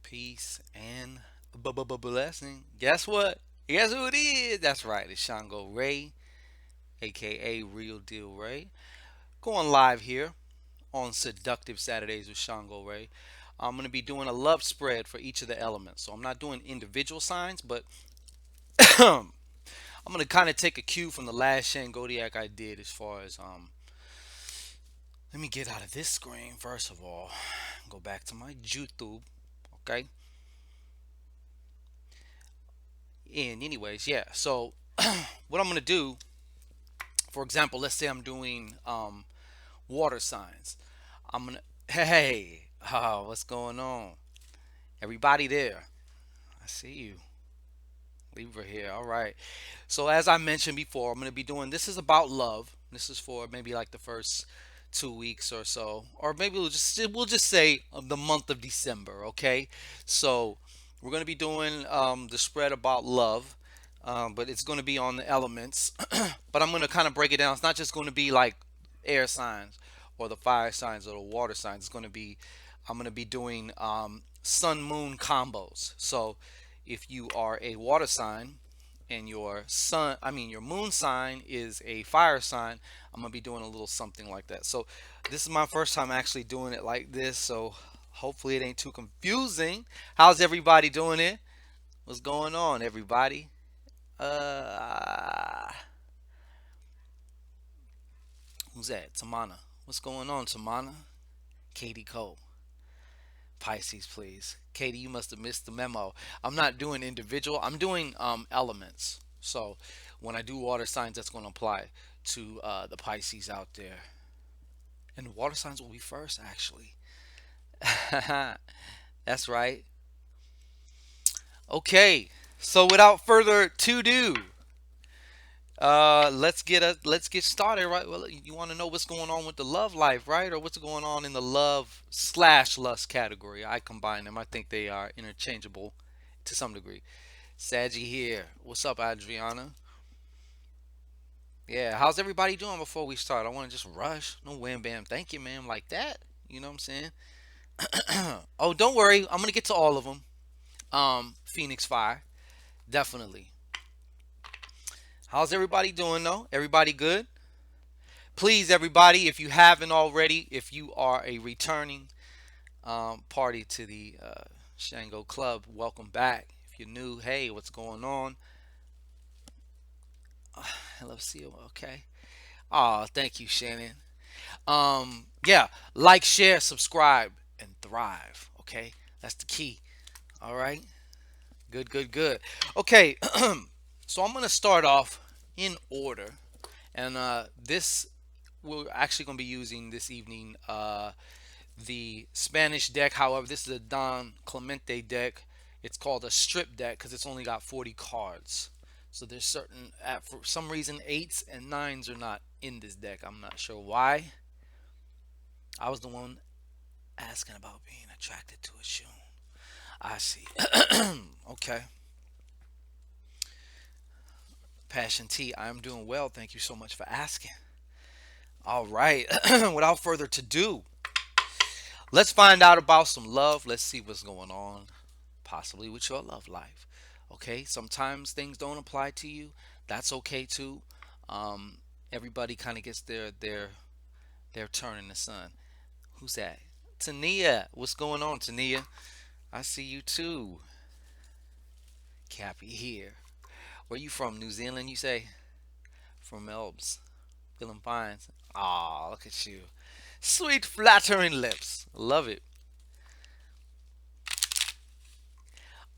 Peace and blessing. Guess what? Guess who it is? That's right. It's Shango Ray, aka Real Deal Ray. Going live here on Seductive Saturdays with Shango Ray. I'm going to be doing a love spread for each of the elements. So I'm not doing individual signs, but I'm going to kind of take a cue from the last Shangodiac I did as far as let me get out of this screen first of all. Go back to my YouTube. Okay. And anyways, yeah. So what I'm going to do, for example, let's say I'm doing water signs. I'm gonna, hey, what's going on? Everybody there? I see you. Libra here. All right. So as I mentioned before, I'm gonna be doing. This is about love. This is for maybe like the first 2 weeks or so, or maybe we'll just say the month of December. Okay. So we're gonna be doing the spread about love. But it's going to be on the elements. But I'm going to kind of break it down. It's not just going to be like air signs or the fire signs or the water signs. It's going to be, I'm going to be doing sun moon combos. So if you are a water sign and your moon sign is a fire sign, I'm going to be doing a little something like that. So this is my first time actually doing it like this. So hopefully it ain't too confusing. How's everybody doing it? What's going on, everybody? Uh, who's that? Tamana. What's going on, Tamana? Katie Cole. Pisces, please. Katie, you must have missed the memo. I'm not doing individual. I'm doing elements. So when I do water signs, that's going to apply to the Pisces out there. And the water signs will be first, actually. That's right. Okay. So without further to do, let's get started, right? Well, you want to know what's going on with the love life, right? Or what's going on in the love slash lust category? I combine them. I think they are interchangeable to some degree. Saggy here. What's up, Adriana? Yeah, how's everybody doing before we start? I want to just rush. No wham bam. Thank you, ma'am. Like that. You know what I'm saying? Oh, don't worry. I'm gonna get to all of them. Phoenix Fire, definitely. How's everybody doing though? Everybody good? Please, everybody, if you haven't already, if you are a returning party to the Shango Club, welcome back. If you're new, hey, what's going on? Hello, Seal. Okay. Oh, thank you, Shannon. Yeah, like, share, subscribe, and thrive. Okay, that's the key. All right. Good, good, good. Okay, so I'm gonna start off in order, and this we're actually gonna be using this evening. The Spanish deck. However, this is a Don Clemente deck. It's called a strip deck because it's only got 40 cards. So there's certain, for some reason, eights and nines are not in this deck. I'm not sure why. I was the one asking about being attracted to a shoe. I see. Okay. Passion T, I'm doing well. Thank you so much for asking. All right. Without further to do, let's find out about some love. Let's see what's going on possibly with your love life. Okay, sometimes things don't apply to you. That's okay too. Um, Everybody kind of gets their turn in the sun. Who's that? Tania. What's going on, Tania? I see you too. Cappy here. Where you from? New Zealand, you say? From Melbs. Feeling fine. Aw, look at you. Sweet flattering lips. Love it.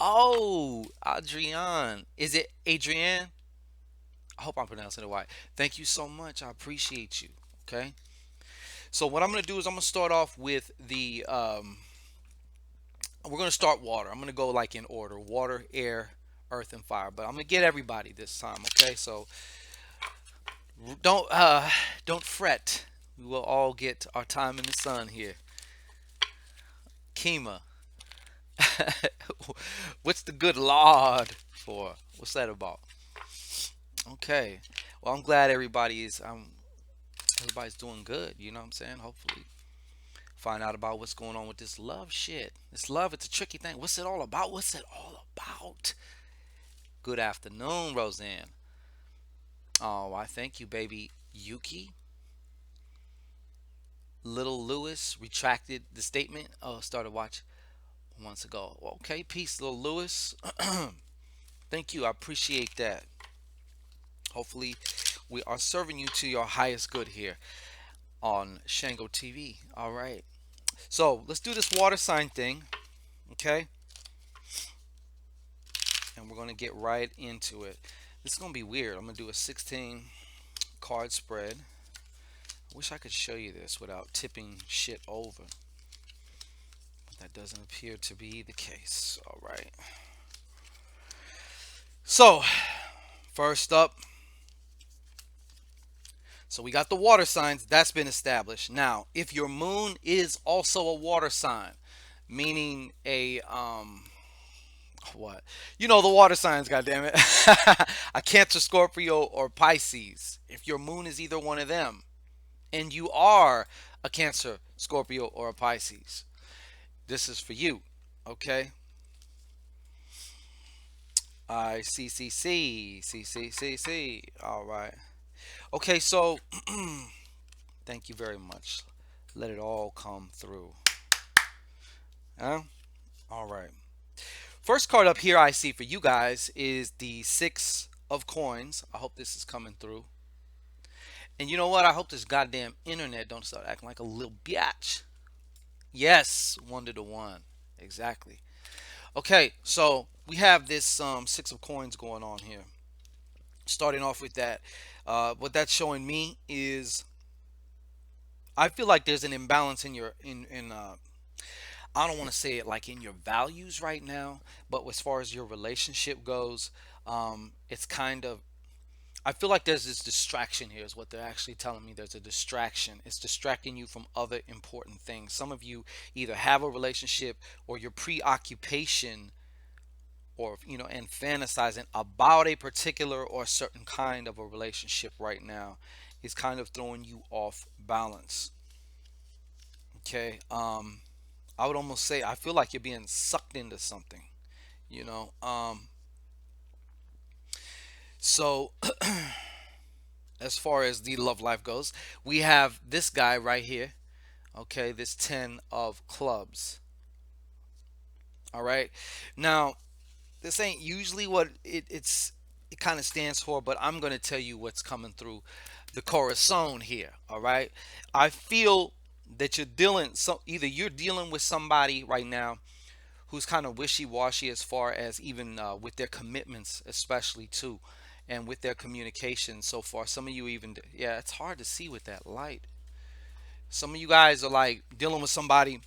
Oh, Adrienne. Is it Adrienne? I hope I'm pronouncing it right. Thank you so much. I appreciate you. Okay. So what I'm gonna do is I'm gonna start off with the we're gonna start water. I'm gonna go like in order: water, air, earth, and fire. But I'm gonna get everybody this time. Okay. So don't fret. We will all get our time in the sun here. Kima. What's the good Lord for? What's that about? Okay. Well, I'm glad everybody's doing good. You know what I'm saying? Find out about what's going on with this love shit. This love, it's a tricky thing. What's it all about? What's it all about? Good afternoon, Roseanne. Oh, I thank you, baby. Yuki, Little Lewis retracted the statement. Oh, started watching months ago. Okay, peace, Little Lewis. Thank you. I appreciate that. Hopefully, we are serving you to your highest good here on Shango TV. All right. So let's do this water sign thing. Okay. And we're going to get right into it. This is going to be weird. I'm going to do a 16 card spread. I wish I could show you this without tipping shit over. But that doesn't appear to be the case. All right. So, first up, so we got the water signs. That's been established. Now, if your moon is also a water sign, meaning what? You know the water signs, goddammit. A Cancer, Scorpio, or Pisces. If your moon is either one of them, and you are a Cancer, Scorpio, or a Pisces, this is for you. Okay? I C C C C C C C. All right. Okay, so thank you very much. Let it all come through. Huh? All right. First card up here I see for you guys is the Six of Coins. I hope this is coming through. And you know what? I hope this goddamn internet don't start acting like a little biatch. Yes, 1 to 1. Exactly. Okay, so we have this Six of Coins going on here. Starting off with that, what that's showing me is I feel like there's an imbalance in your in I don't want to say it like in your values right now, but as far as your relationship goes, it's kind of I feel like there's this distraction here is what they're actually telling me. There's a distraction. It's distracting you from other important things. Some of you either have a relationship or your preoccupation or and fantasizing about a particular or certain kind of a relationship right now is kind of throwing you off balance. Okay. I would almost say I feel like you're being sucked into something, you know. So as far as the love life goes, we have this guy right here. Okay, this 10 of clubs. All right. Now, this ain't usually what it kind of stands for, but I'm going to tell you what's coming through the corazon here. All right. I feel that either you're dealing with somebody right now who's kind of wishy-washy as far as even with their commitments, especially too, and with their communication so far. Some of you even, yeah, it's hard to see with that light. Some of you guys are like dealing with somebody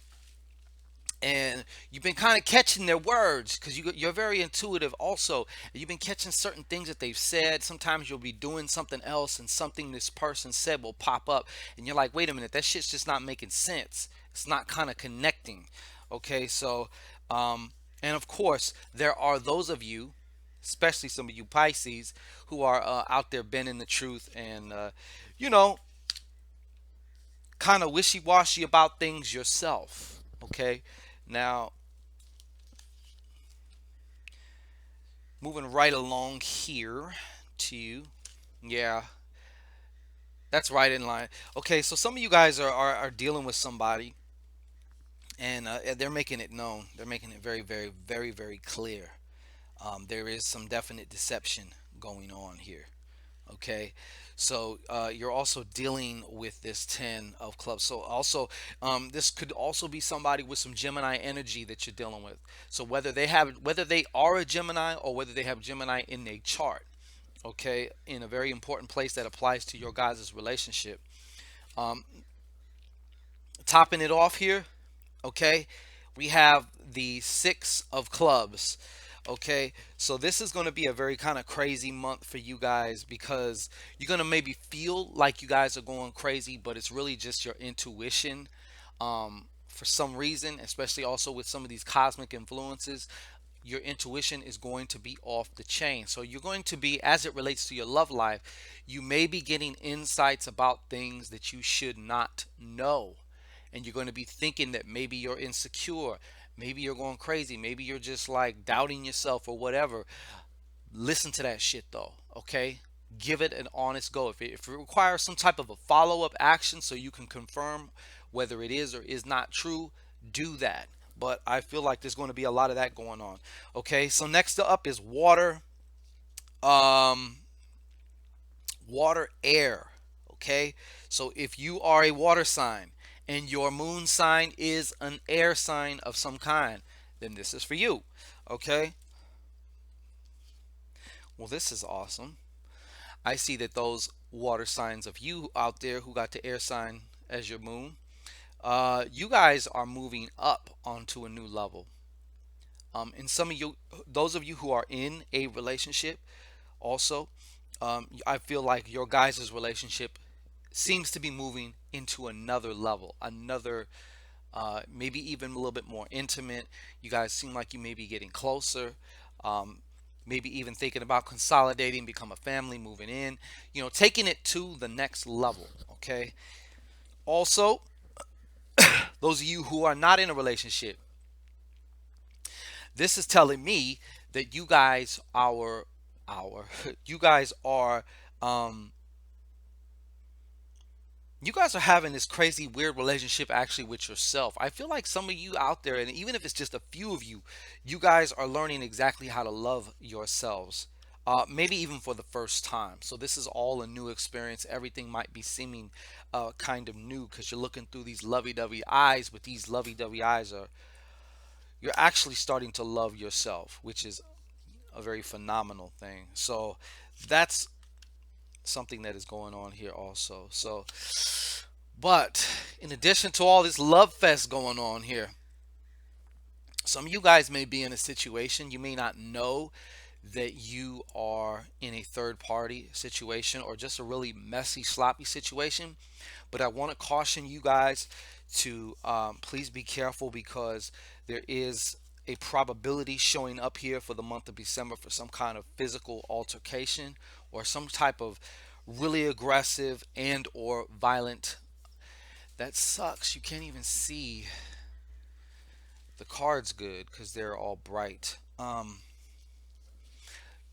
and you've been kind of catching their words because you're very intuitive also. You've been catching certain things that they've said. Sometimes you'll be doing something else and something this person said will pop up and you're like, wait a minute, that shit's just not making sense. It's not kind of connecting. Okay, so and of course there are those of you, especially some of you Pisces, who are out there bending the truth and you know kind of wishy-washy about things yourself. Okay, now moving right along here to, yeah, that's right in line. Okay, so some of you guys are dealing with somebody and they're making it known. They're making it very, very, very, very clear. There is some definite deception going on here. Okay, so you're also dealing with this 10 of clubs. So also this could also be somebody with some Gemini energy that you're dealing with. So whether they are a Gemini or whether they have Gemini in their chart, okay, in a very important place that applies to your guys' relationship. um, Topping it off here, okay, we have the 6 of clubs. Okay, so this is going to be a very kind of crazy month for you guys because you're going to maybe feel like you guys are going crazy, but it's really just your intuition. For some reason, especially also with some of these cosmic influences, your intuition is going to be off the chain. So you're going to be, as it relates to your love life, you may be getting insights about things that you should not know. and you're going to be thinking that maybe you're insecure, maybe you're going crazy, maybe you're just like doubting yourself or whatever. Listen to that shit though, okay? Give it an honest go. If it requires some type of a follow up action so you can confirm whether it is or is not true, do that. But I feel like there's going to be a lot of that going on. Okay, so next up is water, um, water, air. Okay, so if you are a water sign and your moon sign is an air sign of some kind, then this is for you. Okay, well, this is awesome. I see that those water signs of you out there who got the air sign as your moon, you guys are moving up onto a new level. And some of you, those of you who are in a relationship, also, I feel like your guys' relationship seems to be moving into another level, another, maybe even a little bit more intimate. You guys seem like you may be getting closer. Um, Maybe even thinking about consolidating, become a family, moving in, taking it to the next level. Okay. Also, those of you who are not in a relationship, this is telling me that our you guys are um you guys are having this crazy weird relationship actually with yourself. I feel like some of you out there, and even if it's just a few of you, you guys are learning exactly how to love yourselves. Maybe even for the first time. So this is all a new experience. Everything might be seeming kind of new because you're looking through these lovey-dovey eyes, but these lovey-dovey eyes are, you're actually starting to love yourself, which is a very phenomenal thing. So that's something that is going on here also. So, but in addition to all this love fest going on here, some of you guys may be in a situation you may not know that you are in a third party situation or just a really messy, sloppy situation. But I want to caution you guys to please be careful because there is a probability showing up here for the month of December for some kind of physical altercation or some type of really aggressive and or violent. That sucks. You can't even see the cards good because they're all bright.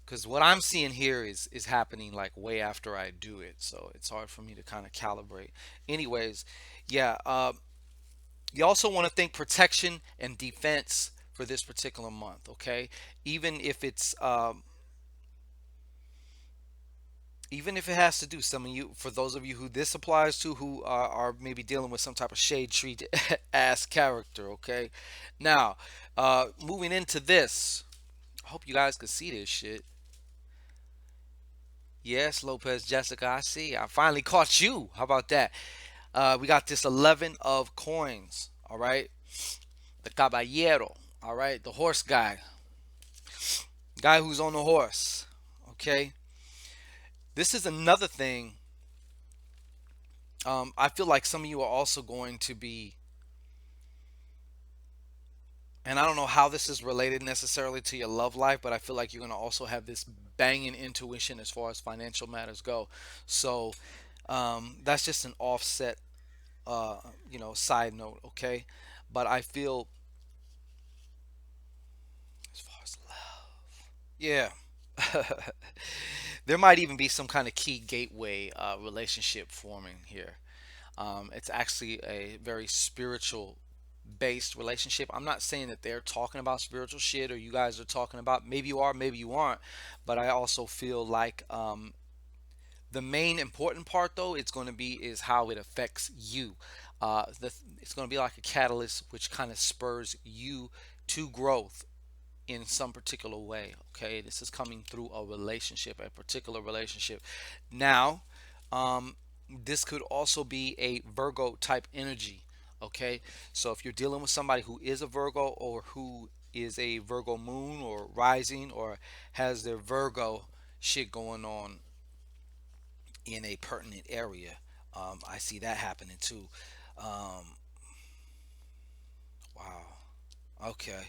Because what I'm seeing here is happening like way after I do it, so it's hard for me to kind of calibrate. Anyways, yeah. You also want to think protection and defense for this particular month. Okay, even if it's even if it has to do some of you, for those of you who this applies to, who are maybe dealing with some type of shade tree ass character. Okay, now moving into this, I hope you guys can see this shit. Yes, Lopez Jessica, I see. I finally caught you. How about that? We got this 11 of coins. All right, the caballero. All right, the horse guy who's on the horse. Okay, this is another thing. I feel like some of you are also going to be, and I don't know how this is related necessarily to your love life, but I feel like you're going to also have this banging intuition as far as financial matters go. So that's just an offset, side note, okay? But I feel as far as love, yeah, there might even be some kind of key gateway relationship forming here. It's actually a very spiritual based relationship. I'm not saying that they're talking about spiritual shit or you guys are talking about. Maybe you are, maybe you aren't. But I also feel like the main important part, though, it's going to be is how it affects you. It's going to be like a catalyst, which kind of spurs you to growth in some particular way. Okay, this is coming through a relationship, a particular relationship. Now, this could also be a Virgo type energy. Okay, so if you're dealing with somebody who is a Virgo or who is a Virgo moon or rising or has their Virgo shit going on in a pertinent area, I see that happening too. Um, wow. Okay.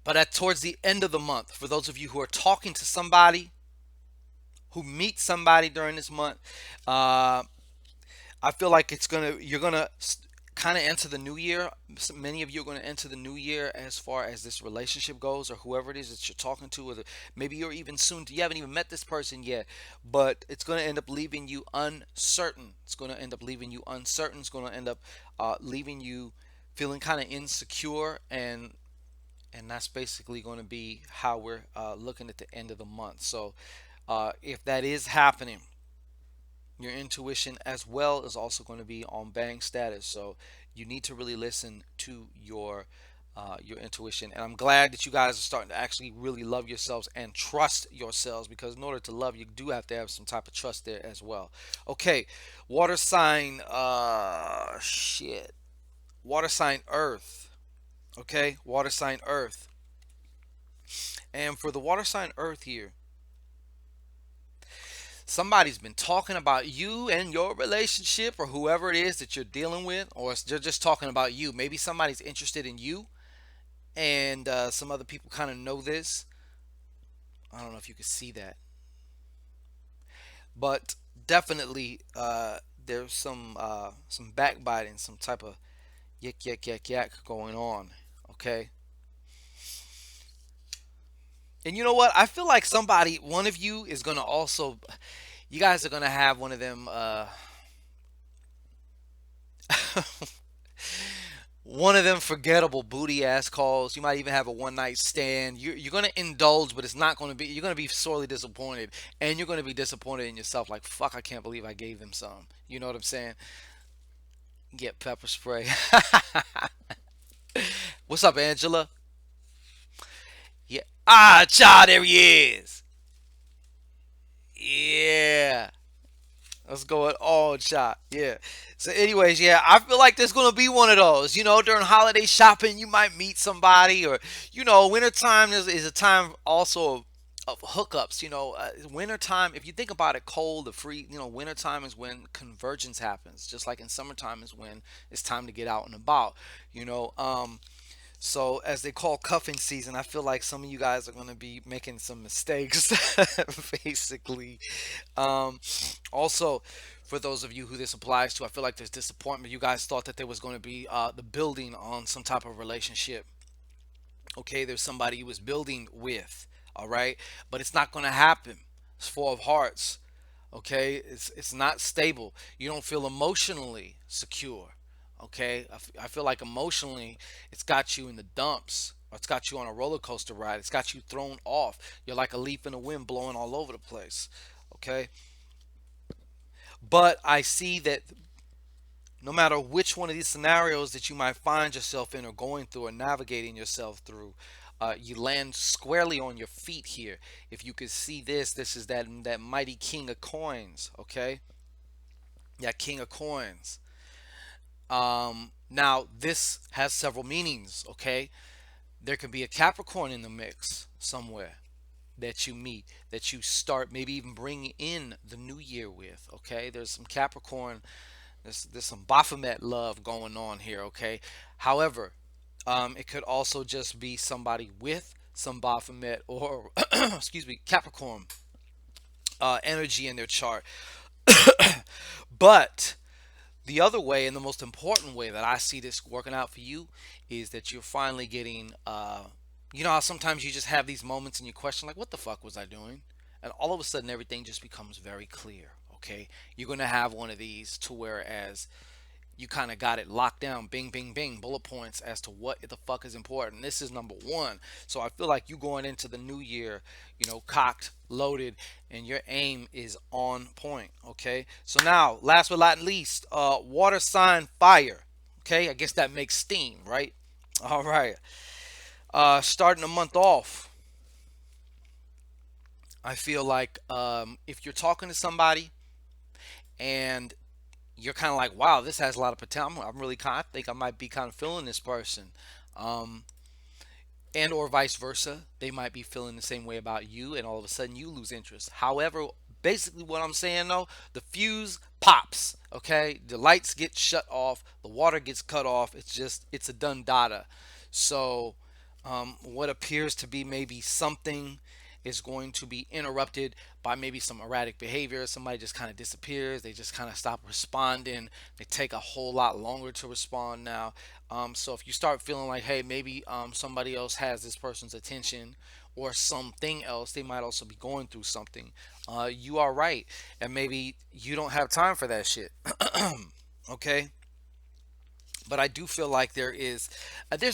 But at towards the end of the month, for those of you who are talking to somebody, who meet somebody during this month, uh, I feel like you're gonna kind of enter the new year. Many of you are going to enter the new year as far as this relationship goes, or whoever it is that you're talking to, or maybe you're even soon to, you haven't even met this person yet, but it's going to end up leaving you uncertain. It's going to end up leaving you uncertain. It's going to end up leaving you feeling kind of insecure, and that's basically going to be how we're looking at the end of the month. So if that is happening, your intuition as well is also going to be on bang status. So you need to really listen to your intuition. And I'm glad that you guys are starting to actually really love yourselves and trust yourselves, because in order to love, you do have to have some type of trust there as well. Okay, water sign. Shit. Water sign Earth. Okay, water sign Earth. And for the water sign Earth here, somebody's been talking about you and your relationship, or whoever it is that you're dealing with, or they're just talking about you. Maybe somebody's interested in you, and some other people kind of know this. I don't know if you could see that, but definitely there's some backbiting, some type of yak yak yak yak going on. Okay, and you know what? I feel like one of you is gonna also, you guys are gonna have one of them. One of them forgettable booty ass calls. You might even have a one night stand. You're gonna indulge, but it's not gonna be. You're gonna be sorely disappointed, and you're gonna be disappointed in yourself. Like, fuck, I can't believe I gave them some. You know what I'm saying? Get pepper spray. What's up, Angela? Yeah. Ah, child, there he is. Yeah. Let's go at all shot. Yeah. So, anyways, yeah, I feel like there's gonna be one of those. During holiday shopping, you might meet somebody, or wintertime is a time also of hookups. Wintertime. If you think about it, cold, the free. Wintertime is when convergence happens. Just like in summertime is when it's time to get out and about. You know. So, as they call cuffing season, I feel like some of you guys are going to be making some mistakes, basically. Um, Also, for those of you who this applies to, I feel like there's disappointment. You guys thought that there was going to be the building on some type of relationship. Okay, there's somebody you was building with. All right, but it's not going to happen. It's Four of Hearts. Okay, it's not stable. You don't feel emotionally secure. Okay, I feel like emotionally it's got you in the dumps, or it's got you on a roller coaster ride. It's got you thrown off. You're like a leaf in the wind, blowing all over the place. Okay, but I see that no matter which one of these scenarios that you might find yourself in, or going through, or navigating yourself through, you land squarely on your feet here. If you could see this, this is that mighty king of coins. Okay, that king of coins. Now this has several meanings. Okay, there could be a Capricorn in the mix somewhere that you meet, that you start maybe even bring in the new year with. Okay, there's some Capricorn, there's some Baphomet love going on here. Okay, however, it could also just be somebody with some Baphomet, or excuse me, Capricorn energy in their chart. But the other way, and the most important way that I see this working out for you, is that you're finally getting, you know how sometimes you just have these moments and you question, like, what the fuck was I doing? And all of a sudden, everything just becomes very clear. Okay, you're going to have one of these to whereas you kind of got it locked down, bing bing bing, bullet points as to what the fuck is important. This is number one. So I feel like you going into the new year, cocked, loaded, and your aim is on point. Okay, so now last but not least, water sign fire. Okay, I guess that makes steam, right? All right. Starting the month off, I feel like if you're talking to somebody and you're kind of like, wow, this has a lot of potential. I'm really kind. I think I might be kind of feeling this person, um, and or vice versa. They might be feeling the same way about you, and all of a sudden you lose interest. However, basically what I'm saying though, the fuse pops. Okay, the lights get shut off, the water gets cut off. It's a done data. So, what appears to be maybe something is going to be interrupted by maybe some erratic behavior. Somebody just kind of disappears. They just kind of stop responding. They take a whole lot longer to respond now. So if you start feeling like, hey, maybe somebody else has this person's attention or something else, they might also be going through something. You are right, and maybe you don't have time for that shit. Okay, but I do feel like there's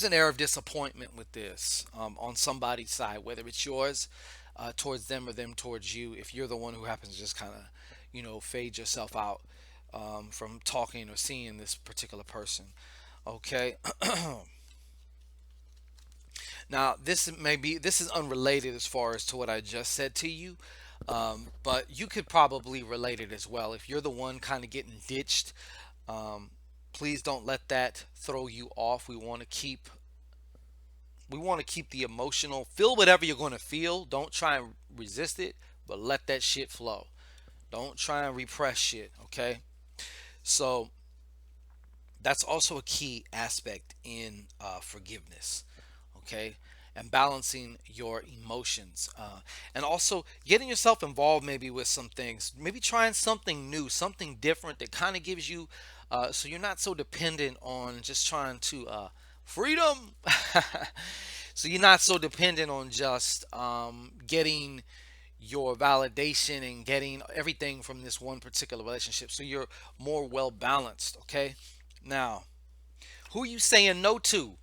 an air of disappointment with this on somebody's side, whether it's yours towards them or them towards you. If you're the one who happens to just kind of, fade yourself out from talking or seeing this particular person. Okay. Now this is unrelated as far as to what I just said to you, but you could probably relate it as well. If you're the one kind of getting ditched, um, please don't let that throw you off. We want to keep the emotional. Feel whatever you're going to feel. Don't try and resist it, but let that shit flow. Don't try and repress shit. Okay. So that's also a key aspect in forgiveness. Okay, and balancing your emotions, and also getting yourself involved maybe with some things, maybe trying something new, something different that kind of gives you, so you're not so dependent on just trying to freedom. So you're not so dependent on just getting your validation and getting everything from this one particular relationship, so you're more well balanced. Okay, now who are you saying no to?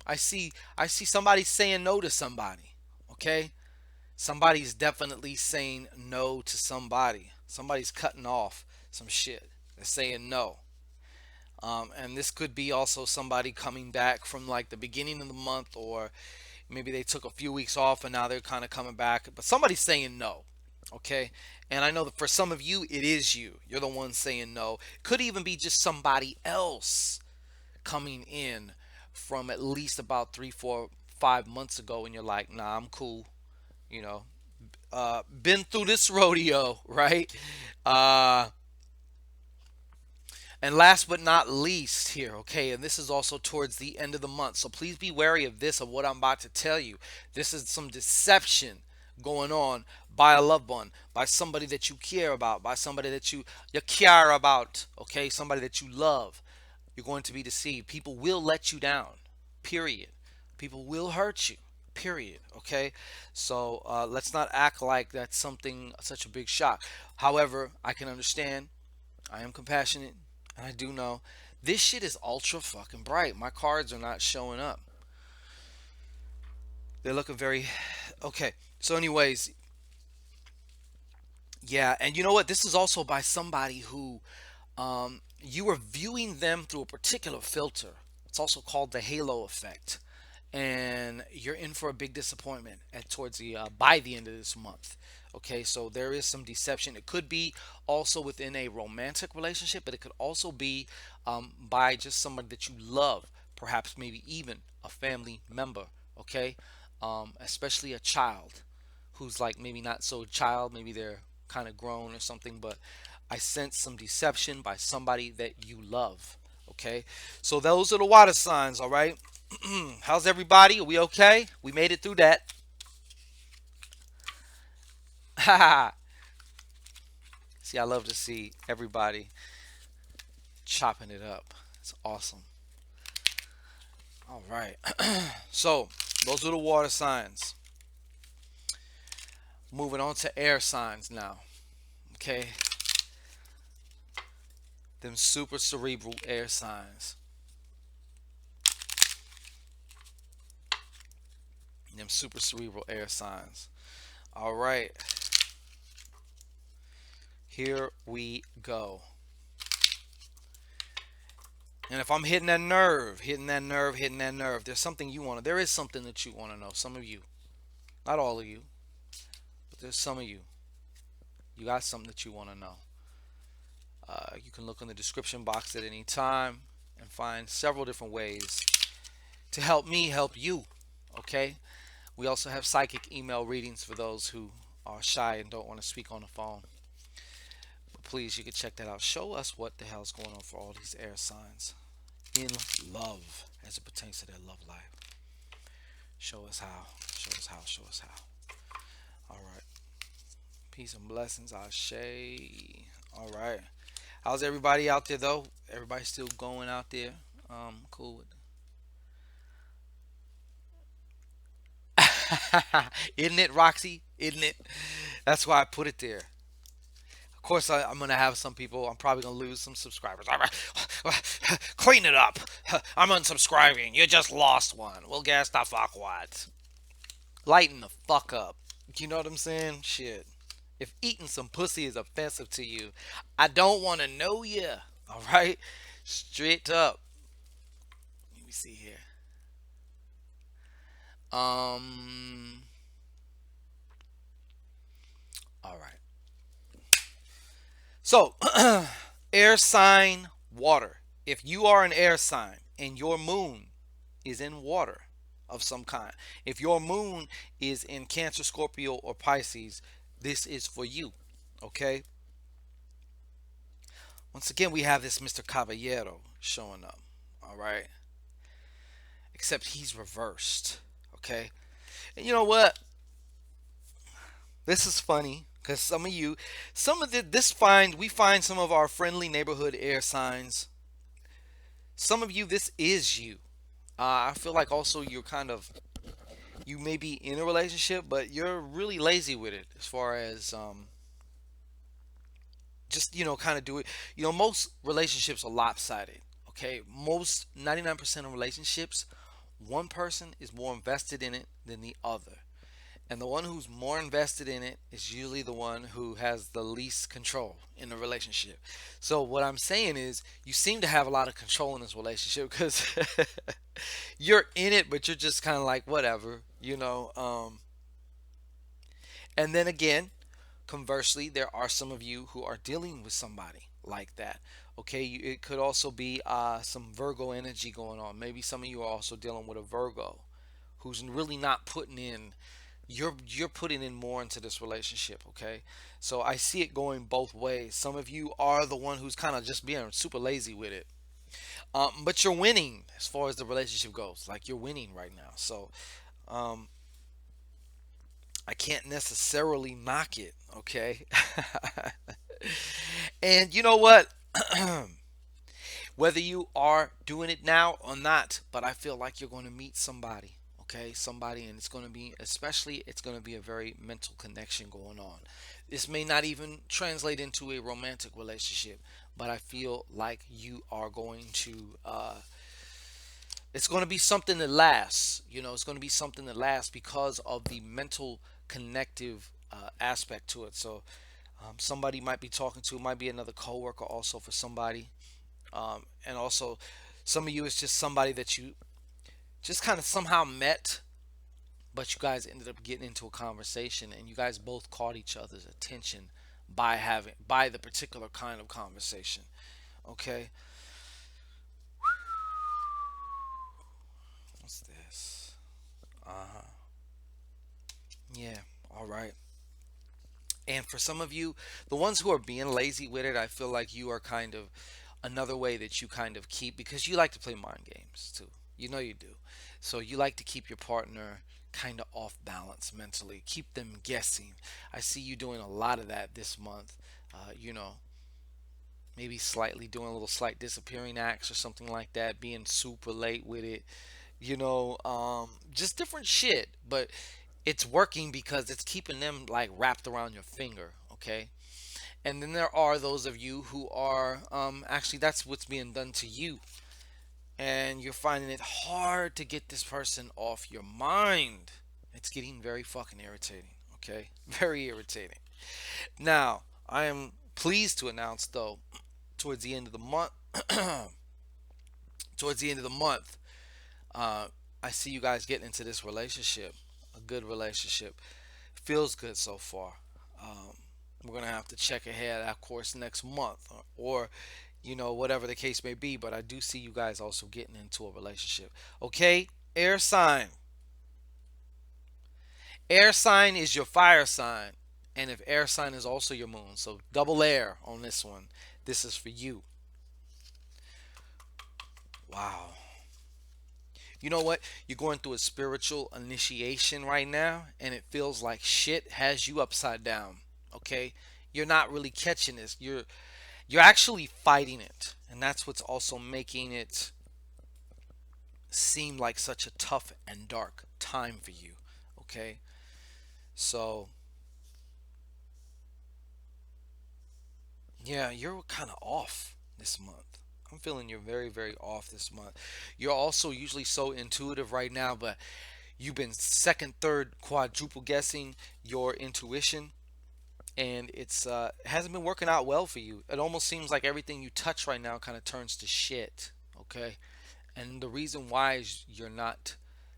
I see somebody saying no to somebody. Okay? Somebody's definitely saying no to somebody. Somebody's cutting off some shit. They're saying no. And this could be also somebody coming back from like the beginning of the month, or maybe they took a few weeks off and now they're kind of coming back. But somebody's saying no. Okay? And I know that for some of you, it is you. You're the one saying no. Could even be just somebody else coming in from at least about 3, 4, 5 months ago, and you're like, nah, I'm cool. You know, been through this rodeo, right? Uh, and last but not least, here, okay, and this is also towards the end of the month, so please be wary of this, of what I'm about to tell you. This is some deception going on by a loved one, by somebody that you care about, by somebody that you care about, okay, somebody that you love. You're going to be deceived. People will let you down. Period. People will hurt you. Period. Okay. So let's not act like that's something such a big shock. However, I can understand. I am compassionate, and I do know this shit is ultra fucking bright. My cards are not showing up. They're looking very okay. So, anyways, yeah, and you know what? This is also by somebody who you are viewing them through a particular filter. It's also called the halo effect, and you're in for a big disappointment at towards the by the end of this month. Okay, so there is some deception. It could be also within a romantic relationship, but it could also be by just somebody that you love, perhaps maybe even a family member. Okay, especially a child who's like maybe not so child, maybe they're kind of grown or something, but I sense some deception by somebody that you love. Okay, so those are the water signs. All right. How's everybody? Are we okay? We made it through that. See, I love to see everybody chopping it up. It's awesome. All right. So, those are the water signs. Moving on to air signs now. Okay. Them super cerebral air signs. Them super cerebral air signs. All right. Here we go. And if I'm hitting that nerve, hitting that nerve, hitting that nerve, there's something you want to, there is something that you want to know. Some of you, not all of you, but there's some of you. You got something that you want to know. You can look in the description box at any time and find several different ways to help me help you. Okay? We also have psychic email readings for those who are shy and don't want to speak on the phone. But please, you can check that out. Show us what the hell's going on for all these air signs in love as it pertains to their love life. Show us how. Show us how. Show us how. All right. Peace and blessings, Ashe. All right. How's everybody out there though? Everybody still going out there? Cool with Isn't it, Roxy? Isn't it? That's why I put it there. Of course, I'm gonna have some people. I'm probably gonna lose some subscribers. All right, clean it up. I'm unsubscribing. You just lost one. Well, guess the fuck what? Lighten the fuck up. You know what I'm saying? Shit. If eating some pussy is offensive to you, I don't want to know you. All right, straight up. Let me see here. Um. All right. So, air sign water. If you are an air sign and your moon is in water of some kind, if your moon is in Cancer, Scorpio, or Pisces, this is for you. Okay? Once again, we have this Mr. Caballero showing up. All right? Except he's reversed. Okay? And you know what? This is funny because some of we find some of our friendly neighborhood air signs. Some of you, this is you. I feel like also you may be in a relationship, but you're really lazy with it as far as just kind of do it. Most relationships are lopsided. Okay, most 99% of relationships, one person is more invested in it than the other. And the one who's more invested in it is usually the one who has the least control in the relationship. So what I'm saying is you seem to have a lot of control in this relationship because you're in it, but you're just kind of like whatever. And then again, conversely, there are some of you who are dealing with somebody like that. Okay, it could also be some Virgo energy going on. Maybe some of you are also dealing with a Virgo who's really not putting in. You're putting in more into this relationship. Okay, so I see it going both ways. Some of you are the one who's kind of just being super lazy with it, but you're winning as far as the relationship goes. Like you're winning right now. So um, I can't necessarily knock it. Okay. And you know what? Whether you are doing it now or not, but I feel like you're going to meet somebody, okay? Somebody, and it's going to be, especially, it's going to be a very mental connection going on. This may not even translate into a romantic relationship, but I feel like you are going to, it's going to be something that lasts. It's going to be something that lasts because of the mental connective aspect to it. So, somebody might be talking to, might be another coworker also for somebody, and also some of you is just somebody that you just kind of somehow met, but you guys ended up getting into a conversation and you guys both caught each other's attention by the particular kind of conversation. Okay, what's this? Uh-huh. Yeah. All right. And for some of you, the ones who are being lazy with it, I feel like you are kind of another way that you kind of keep, because you like to play mind games too. You do. So you like to keep your partner kind of off balance mentally, keep them guessing. I see you doing a lot of that this month. Uh, you know, maybe slightly doing a little slight disappearing acts or something like that, being super late with it. Just different shit, but it's working because it's keeping them like wrapped around your finger. Okay. And then there are those of you who are actually that's what's being done to you, and you're finding it hard to get this person off your mind. It's getting very fucking irritating. Okay. Very irritating. Now, I am pleased to announce though, towards the end of the month towards the end of the month, uh, I see you guys getting into this relationship, a good relationship. Feels good so far. Um, we're gonna have to check ahead, of course, next month, or whatever the case may be. But I do see you guys also getting into a relationship. Okay, air sign. Air sign is your fire sign, and if air sign is also your moon, so double air on this one. This is for you. Wow. You know what? You're going through a spiritual initiation right now, and it feels like shit has you upside down. Okay? You're not really catching this. You're actually fighting it. And that's what's also making it seem like such a tough and dark time for you. Okay? So, yeah, you're kind of off this month. I'm feeling you're very, very off this month. You're also usually so intuitive right now, but you've been second, third, quadruple guessing your intuition, and it hasn't been working out well for you. It almost seems like everything you touch right now kind of turns to shit. Okay, and the reason why is you're not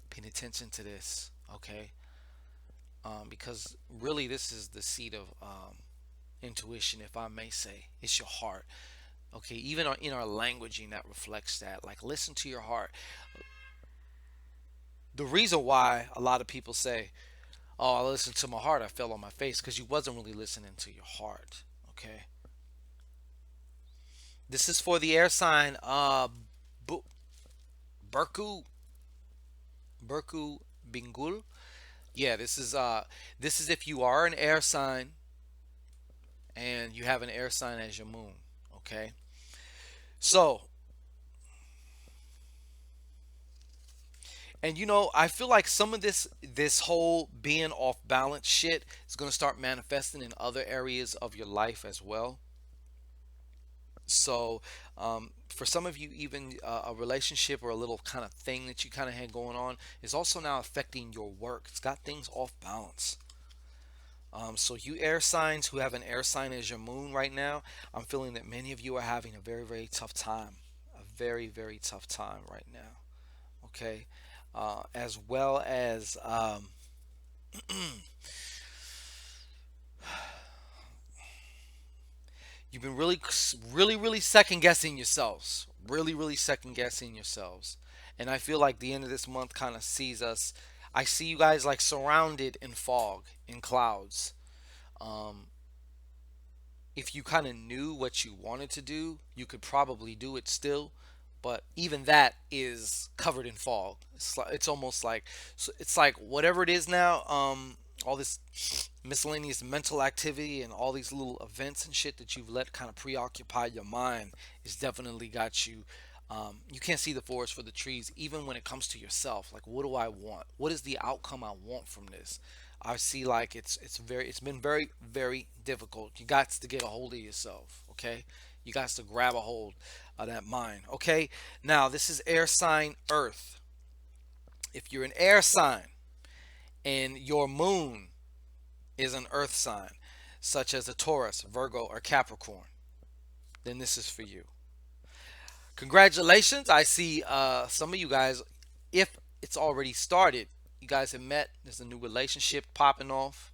paying attention to this. Okay, because really this is the seat of intuition, if I may say. It's your heart. Okay, even in our languaging that reflects that. Like, listen to your heart. The reason why a lot of people say, "Oh, I listened to my heart, I fell on my face," because you wasn't really listening to your heart. Okay, this is for the air sign Bu- Berku Berku Bingul. Yeah, this is if you are an air sign and you have an air sign as your moon. Okay, so, and I feel like some of this whole being off balance shit is going to start manifesting in other areas of your life as well. So, for some of you, even a relationship or a little kind of thing that you kind of had going on is also now affecting your work. It's got things off balance. So, you air signs who have an air sign as your moon right now, I'm feeling that many of you are having a very, very tough time. A very, very tough time right now. Okay. As well as you've been really, really, really second guessing yourselves. Really, really second guessing yourselves. And I feel like the end of this month kind of sees us. I see you guys like surrounded in fog, in clouds. Um, if you kind of knew what you wanted to do, you could probably do it still. But even that is covered in fog. It's almost like, so it's like whatever it is now. All this miscellaneous mental activity and all these little events and shit that you've let kind of preoccupy your mind is definitely got you. You can't see the forest for the trees, even when it comes to yourself. Like, what do I want? What is the outcome I want from this? I see like it's been very, very difficult. You got to get a hold of yourself, okay? You got to grab a hold of that mind, okay? Now this is air sign Earth. If you're an air sign and your moon is an earth sign, such as a Taurus, Virgo, or Capricorn, then this is for you. Congratulations. I see some of you guys, if it's already started, you guys have met. There's a new relationship popping off,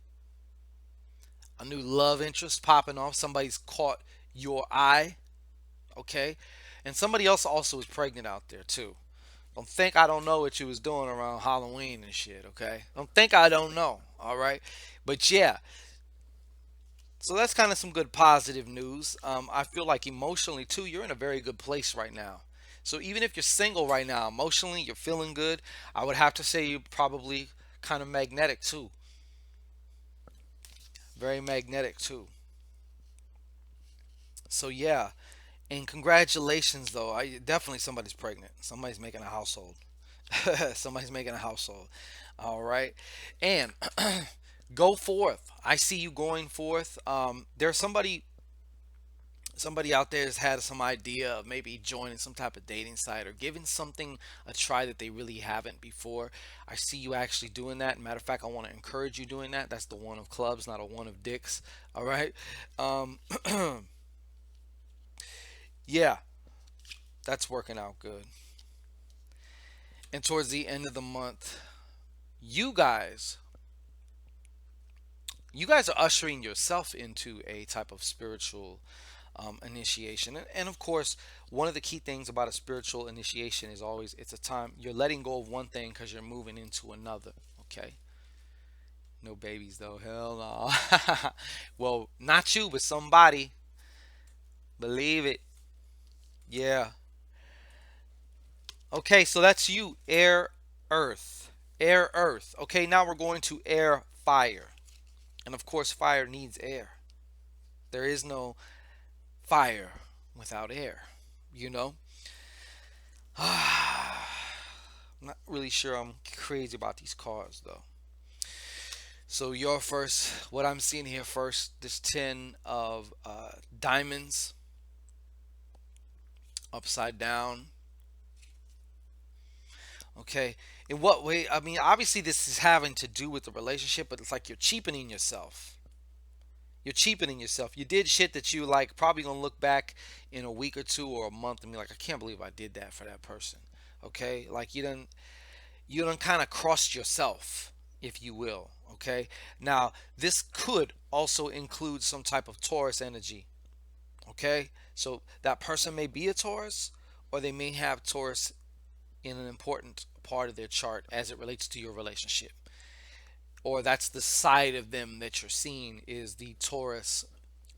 a new love interest popping off. Somebody's caught your eye, okay? And somebody else also is pregnant out there, too. Don't think I don't know what you was doing around Halloween and shit, okay? Don't think I don't know, all right? But yeah, so that's kind of some good positive news. I feel like emotionally too, you're in a very good place right now. So even if you're single right now, emotionally you're feeling good. I would have to say you're probably kind of magnetic too. Very magnetic too. So yeah, and congratulations though. I definitely somebody's pregnant. Somebody's making a household. Somebody's making a household. All right, and go forth. I see you going forth. There's somebody out there has had some idea of maybe joining some type of dating site or giving something a try that they really haven't before. I see you actually doing that. Matter of fact, I want to encourage you doing that. That's the one of clubs, not a one of dicks. All right. Um, yeah, that's working out good. And towards the end of the month, you guys, you guys are ushering yourself into a type of spiritual initiation. And of course, one of the key things about a spiritual initiation is always it's a time you're letting go of one thing because you're moving into another. Okay. No babies though. Hell no. Well, not you, but somebody. Believe it. Yeah. Okay, so that's you. Air, earth. Air, earth. Okay, now we're going to air, fire. And of course, fire needs air. There is no fire without air, you know? I'm not really sure I'm crazy about these cards though. So your first, what I'm seeing here first, this 10 of diamonds upside down. Okay. In what way? I mean, obviously this is having to do with the relationship, but it's like you're cheapening yourself. You're cheapening yourself. You did shit that you like probably gonna look back in a week or two or a month and be like, I can't believe I did that for that person. Okay? Like you done kind of crossed yourself, if you will. Okay. Now this could also include some type of Taurus energy. Okay. So that person may be a Taurus, or they may have Taurus in an important part of their chart as it relates to your relationship, or that's the side of them that you're seeing is the Taurus.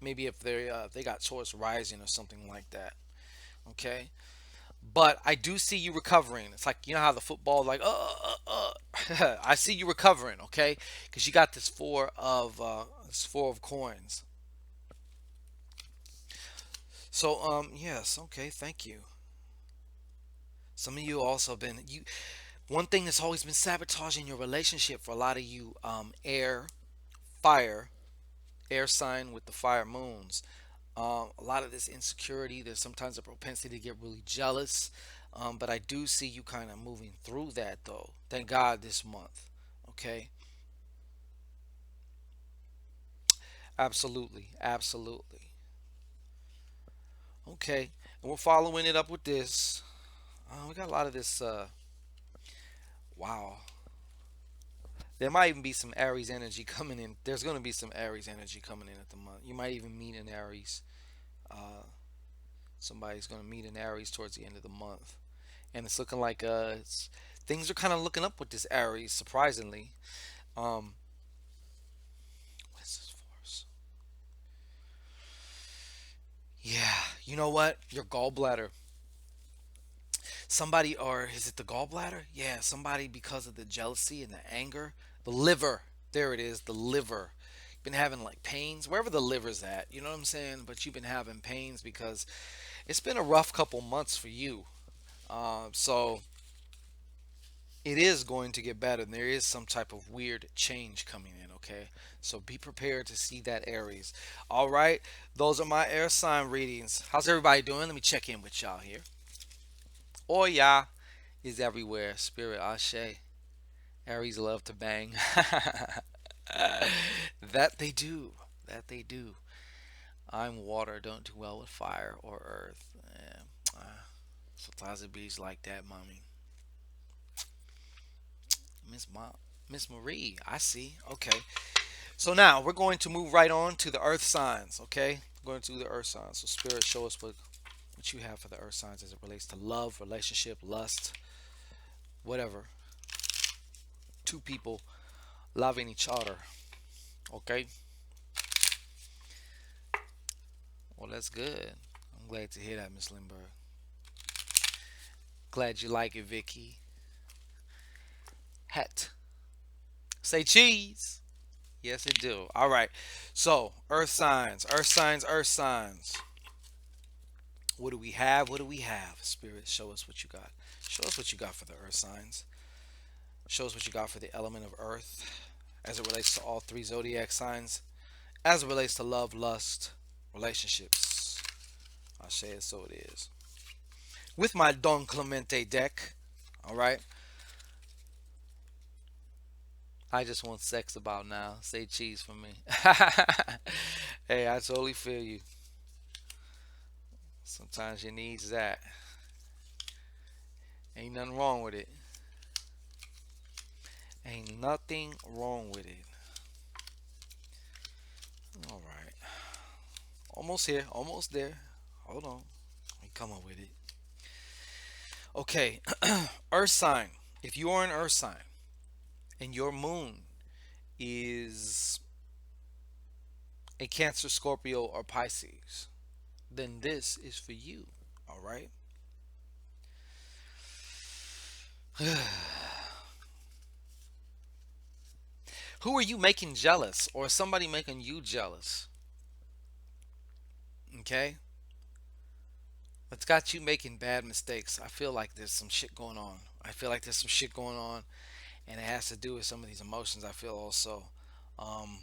Maybe if they got Taurus rising or something like that. Okay, but I do see you recovering. It's like you know how the football like I see you recovering. Okay, because you got this four of coins. So yes, okay, thank you. Some of you also been you. One thing that's always been sabotaging your relationship for a lot of you, air, fire, air sign with the fire moons. A lot of this insecurity, there's sometimes a propensity to get really jealous. But I do see you kind of moving through that though. Thank God this month. Okay. Absolutely. Absolutely. Okay. And we're following it up with this. We got a lot of this. Wow. There might even be some Aries energy coming in. There's going to be some Aries energy coming in at the month. You might even meet an Aries. Uh, Somebody's going to meet an Aries towards the end of the month. And it's looking like things are kind of looking up with this Aries, surprisingly. Um, what is this force? Yeah, you know what? Your gallbladder. Somebody, or is it the gallbladder? Yeah, somebody because of the jealousy and the anger. The liver. There it is, the liver. You've been having like pains, wherever the liver's at, you know what I'm saying? But you've been having pains because it's been a rough couple months for you. So it is going to get better and there is some type of weird change coming in. Okay, so be prepared to see that, Aries. All right, those are my air sign readings. How's everybody doing? Let me check in with y'all here. Oya is everywhere. Spirit Ashe. Aries love to bang. That they do. That they do. I'm water, don't do well with fire or earth. Yeah. Sometimes it be like that, mommy. Miss Ma, Miss Marie, I see. Okay. So now we're going to move right on to the earth signs, okay? We're going to do the earth signs. So spirit, show us what you have for the earth signs as it relates to love, relationship, lust, whatever. Two people loving each other, okay? Well, that's good. I'm glad to hear that, Miss Lindbergh. Glad you like it, Vicky. Het. Say cheese. Yes, it do. All right. So, earth signs, earth signs, earth signs. What do we have? What do we have? Spirit, show us what you got. Show us what you got for the earth signs. Show us what you got for the element of earth as it relates to all three zodiac signs, as it relates to love, lust, relationships. I say it so it is. With my Don Clemente deck, all right. I just want sex about now. Say cheese for me. Hey, I totally feel you. Sometimes you needs that. Ain't nothing wrong with it. Ain't nothing wrong with it. All right. Almost here. Almost there. Hold on. We come up with it. Okay. Earth sign. If you are an earth sign and your moon is a Cancer, Scorpio, or Pisces, then this is for you. All right. Who are you making jealous, or is somebody making you jealous? Okay, what's got you making bad mistakes? I feel like there's some shit going on. I feel like there's some shit going on, and it has to do with some of these emotions. I feel also. Um,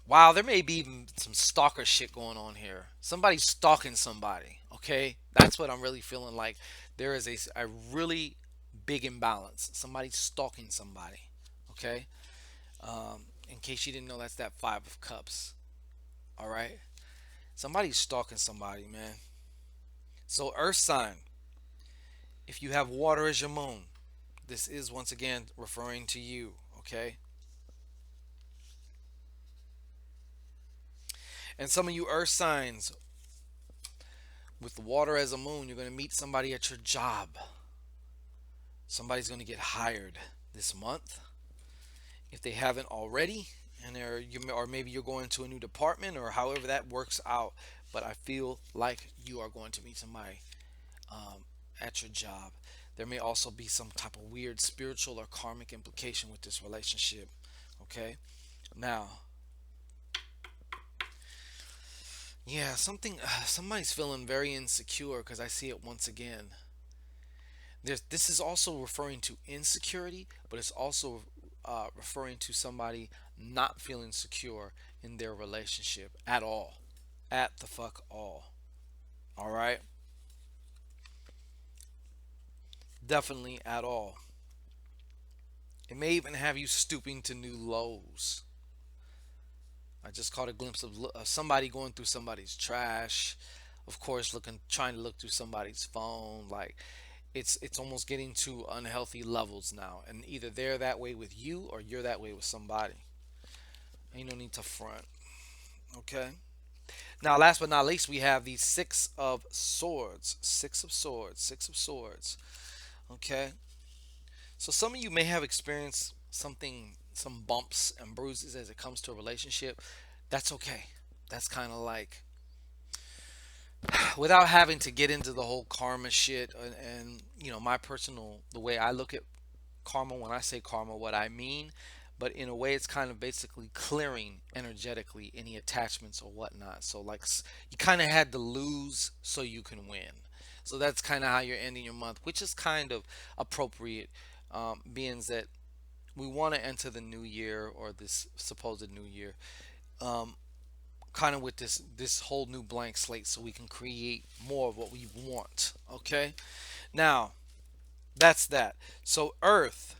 wow, there may be even some stalker shit going on here. Somebody's stalking somebody. Okay, that's what I'm really feeling like. There is a really big imbalance. Somebody's stalking somebody. Okay. In case you didn't know, that's that Five of Cups. All right. Somebody's stalking somebody, man. So, Earth sign, if you have water as your moon, this is once again referring to you. Okay. And some of you Earth signs with water as a moon, you're going to meet somebody at your job. Somebody's going to get hired this month if they haven't already, and or maybe you're going to a new department or however that works out. But I feel like you are going to meet somebody um, at your job. There may also be some type of weird spiritual or karmic implication with this relationship. Okay, now, yeah, somebody's feeling very insecure because I see it once again. This is also referring to insecurity, but it's also referring to somebody not feeling secure in their relationship at all, at the fuck all right, definitely at all. It may even have you stooping to new lows. I just caught a glimpse of somebody going through somebody's trash, of course, trying to look through somebody's phone. Like, it's almost getting to unhealthy levels now, and either they're that way with you or you're that way with somebody. Ain't no need to front. Okay. Now, last but not least, we have the Six of Swords. Six of Swords. Six of Swords. Okay. So some of you may have experienced some bumps and bruises as it comes to a relationship. That's okay. That's kind of like, without having to get into the whole karma shit, and my personal, the way I look at karma, when I say karma, what I mean, but in a way, it's kind of basically clearing energetically any attachments or whatnot. So, like, you kind of had to lose so you can win. So that's kind of how you're ending your month, which is kind of appropriate, being that we want to enter the new year, or this supposed new year, um, kind of with this whole new blank slate, so we can create more of what we want. Okay, now that's that. So Earth,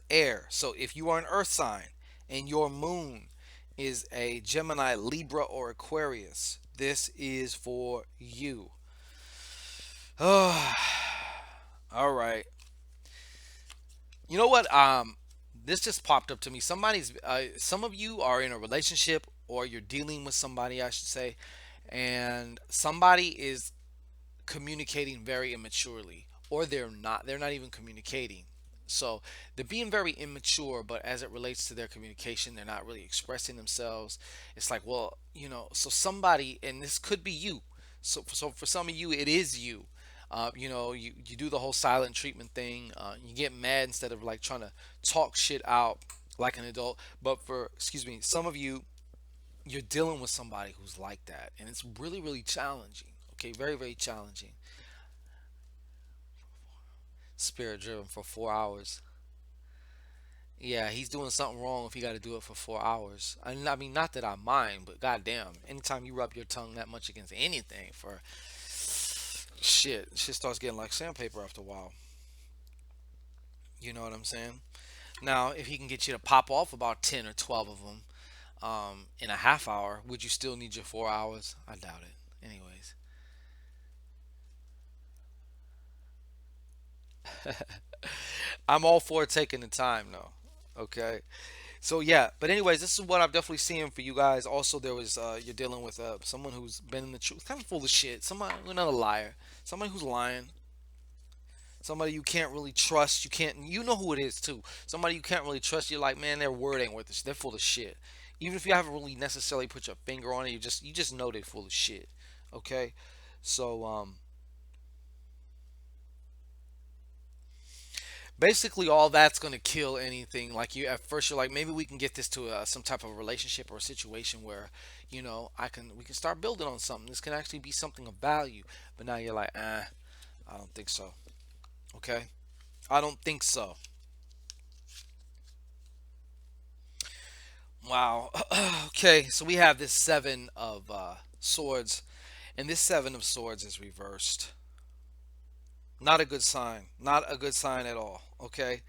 air. So if you are an Earth sign and your moon is a Gemini, Libra, or Aquarius, this is for you. All right. You know what? This just popped up to me. Some of you are in a relationship, or you're dealing with somebody, I should say, and somebody is communicating very immaturely, or they're not even communicating. So they're being very immature, but as it relates to their communication, they're not really expressing themselves. It's like, well, so somebody, and this could be you. So for some of you, it is you. You do the whole silent treatment thing. You get mad instead of like trying to talk shit out like an adult. But for, excuse me, some of you, you're dealing with somebody who's like that, and it's really, really challenging. Okay, very, very challenging. Spirit driven for 4 hours. Yeah, he's doing something wrong if he got to do it for 4 hours. I mean, not that I mind, but goddamn, anytime you rub your tongue that much against anything for shit starts getting like sandpaper after a while. You know what I'm saying? Now, if he can get you to pop off about 10 or 12 of them in a half hour, would you still need your 4 hours? I doubt it. Anyways, I'm all for taking the time though. Okay. So yeah, but anyways, this is what I'm definitely seeing for you guys. Also, there was you're dealing with someone who's been in the truth, kind of full of shit. Somebody, not a liar, somebody who's lying, somebody you can't really trust. You know who it is too. Somebody you can't really trust. You're like, man, their word ain't worth it. They're full of shit. Even if you haven't really necessarily put your finger on it, you just know they're full of shit. Okay, So basically all that's going to kill anything. Like, you at first you're like, maybe we can get this to some type of relationship or a situation where, we can start building on something. This can actually be something of value. But now you're like, I don't think so. Okay, I don't think so. Wow. Okay, so we have this seven of swords, and this seven of swords is reversed. Not a good sign. Not a good sign at all. Okay,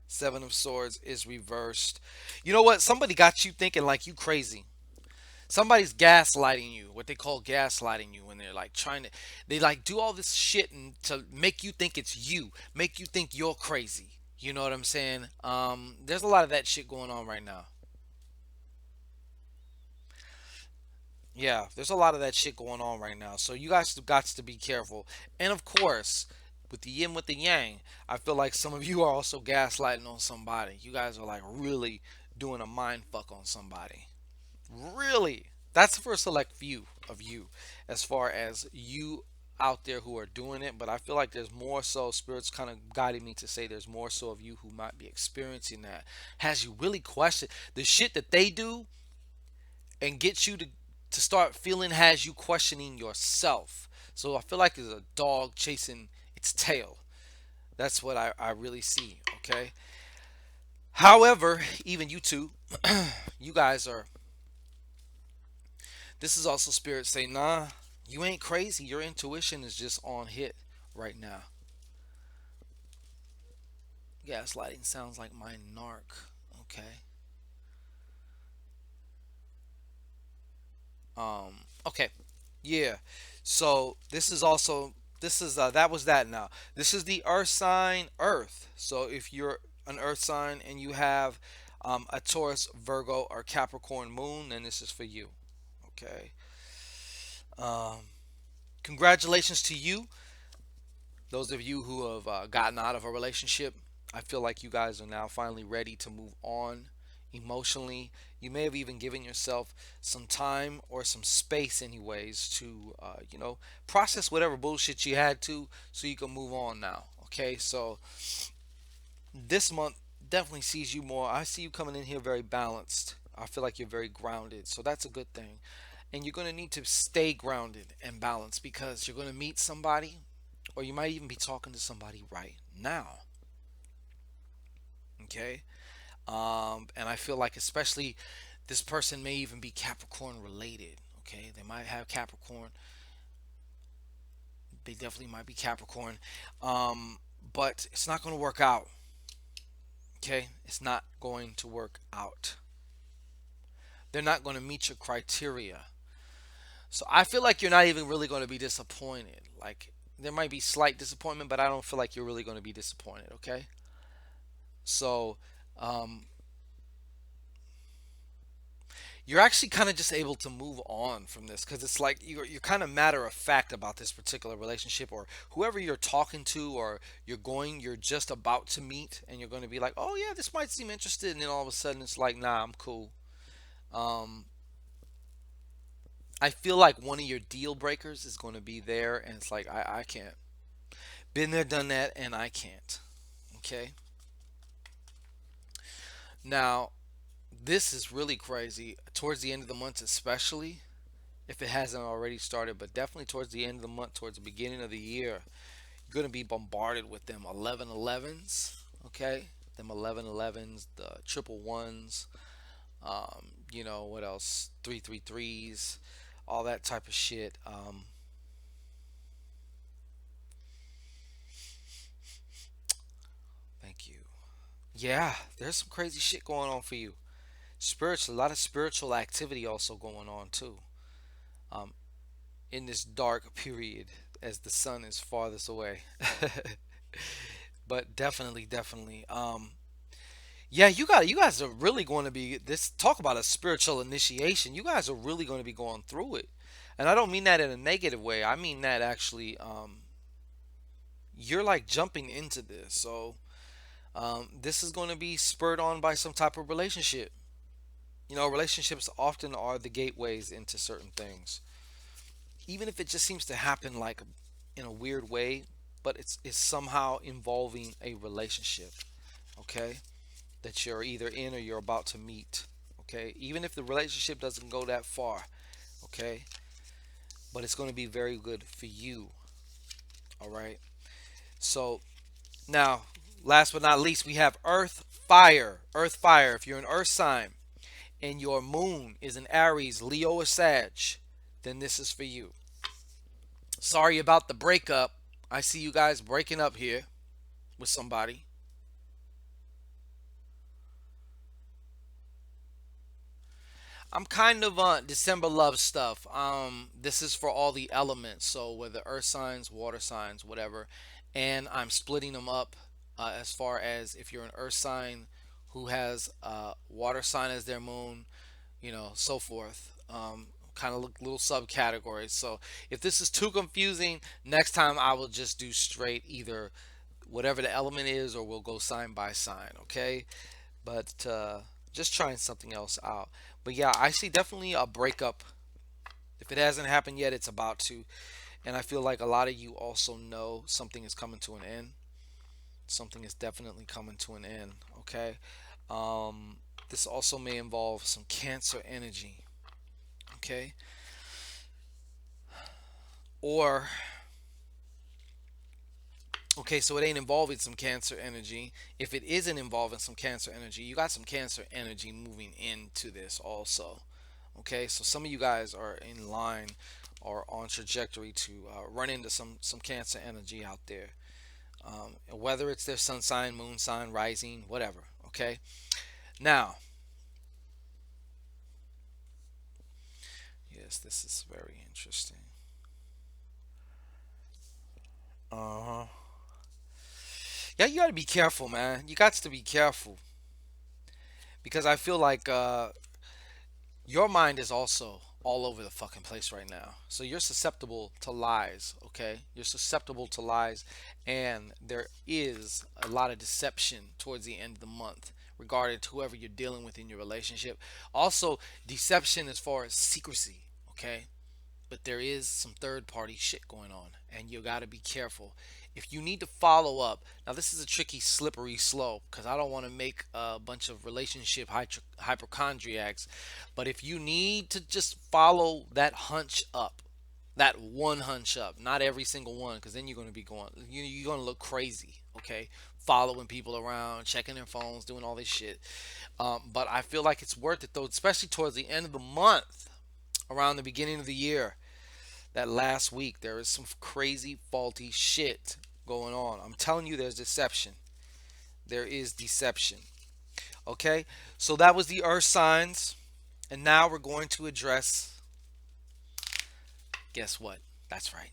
seven of swords is reversed. You know what? Somebody got you thinking like you crazy. Somebody's gaslighting you. What they call gaslighting you, when they're like trying to, they like do all this shit and to make you think it's you, make you think you're crazy. You know what I'm saying? There's a lot of that shit going on right now. Yeah, there's a lot of that shit going on right now. So you guys have got to be careful. And of course, with the yin with the yang, I feel like some of you are also gaslighting on somebody. You guys are like really doing a mind fuck on somebody. Really. That's for a select few of you, as far as you out there who are doing it. But I feel like there's more so, spirits kind of guiding me to say there's more so of you who might be experiencing that. Has you really questioned the shit that they do, and get you to start feeling, has you questioning yourself. So I feel like it's a dog chasing its tail. That's what I really see. Okay. However, even you two, you guys are. This is also spirit saying, nah, you ain't crazy. Your intuition is just on hit right now. Gaslighting sounds like my narc. Okay. Okay. Yeah. So this is also, this is that was that now. This is the earth sign Earth. So if you're an earth sign and you have a Taurus, Virgo, or Capricorn moon, then this is for you. Okay. Um, Congratulations to you. Those of you who have gotten out of a relationship, I feel like you guys are now finally ready to move on emotionally. You may have even given yourself some time or some space, anyways, to, process whatever bullshit you had to, so you can move on now. Okay, so this month definitely sees you more. I see you coming in here very balanced. I feel like you're very grounded, so that's a good thing. And you're going to need to stay grounded and balanced, because you're going to meet somebody, or you might even be talking to somebody right now. Okay. And I feel like, especially, this person may even be Capricorn related. Okay, they might have Capricorn. They definitely might be Capricorn. Um, but it's not going to work out. Okay, it's not going to work out. They're not going to meet your criteria. So I feel like you're not even really going to be disappointed. Like, there might be slight disappointment, but I don't feel like you're really going to be disappointed. Okay, so um, you're actually kind of just able to move on from this, because it's like you're kind of matter of fact about this particular relationship, or whoever you're talking to, or you're just about to meet, and you're going to be like, oh yeah, this might seem interested, and then all of a sudden it's like, nah, I'm cool. um I feel like one of your deal breakers is going to be there, and it's like, I can't. Been there, done that, and I can't. Okay. Now, this is really crazy towards the end of the month, especially if it hasn't already started, but definitely towards the end of the month, towards the beginning of the year, you're going to be bombarded with them 1111s. Okay, them 1111s, the triple ones, what else, 333s, all that type of shit. Thank you. Yeah, there's some crazy shit going on for you. Spiritual, a lot of spiritual activity also going on too. Um, in this dark period, as the sun is farthest away. But definitely, definitely. Yeah, you guys are really going to be this. Talk about a spiritual initiation. You guys are really going to be going through it, and I don't mean that in a negative way. I mean that actually, you're like jumping into this. So this is going to be spurred on by some type of relationship. Relationships often are the gateways into certain things. even if it just seems to happen like in a weird way, but it's somehow involving a relationship, okay, that you're either in or you're about to meet, okay, even if the relationship doesn't go that far, okay, but it's going to be very good for you, all right. So now, last but not least, we have earth fire. Earth fire. If you're an earth sign and your moon is in Aries, Leo, or Sag, then this is for you. Sorry about the breakup. I see you guys breaking up here with somebody. I'm kind of December love stuff. This is for all the elements, so whether earth signs, water signs, whatever, and I'm splitting them up as far as if you're an earth sign who has water sign as their moon, so forth. Kind of look little subcategories. So if this is too confusing, next time I will just do straight either whatever the element is, or we'll go sign by sign. Okay, but just trying something else out. But yeah, I see definitely a breakup. If it hasn't happened yet, it's about to. And I feel like a lot of you also know something is coming to an end. Something is definitely coming to an end. Okay. Um, this also may involve some Cancer energy. Okay. Or okay, so it ain't involving some Cancer energy. If it isn't involving some Cancer energy, you got some Cancer energy moving into this also. Okay, so some of you guys are in line or on trajectory to run into some Cancer energy out there. Whether it's their sun sign, moon sign, rising, whatever. Okay, now, yes, this is very interesting. Uh huh. Yeah, you got to be careful, man. You got to be careful because I feel like your mind is also all over the fucking place right now. So you're susceptible to lies, okay? You're susceptible to lies, and there is a lot of deception towards the end of the month regarding to whoever you're dealing with in your relationship. Also, deception as far as secrecy, okay? But there is some third party shit going on, and you got to be careful. If you need to follow up, now this is a tricky slippery slope because I don't want to make a bunch of relationship hypochondriacs, but if you need to just follow that hunch up, that one hunch up, not every single one, because then you're going to be going, you're going to look crazy, okay, following people around, checking their phones, doing all this shit. But I feel like it's worth it though, especially towards the end of the month, around the beginning of the year, that last week, there is some crazy faulty shit going on. I'm telling you, there's deception. There is deception. Okay, so that was the earth signs, and now we're going to address. Guess what? That's right.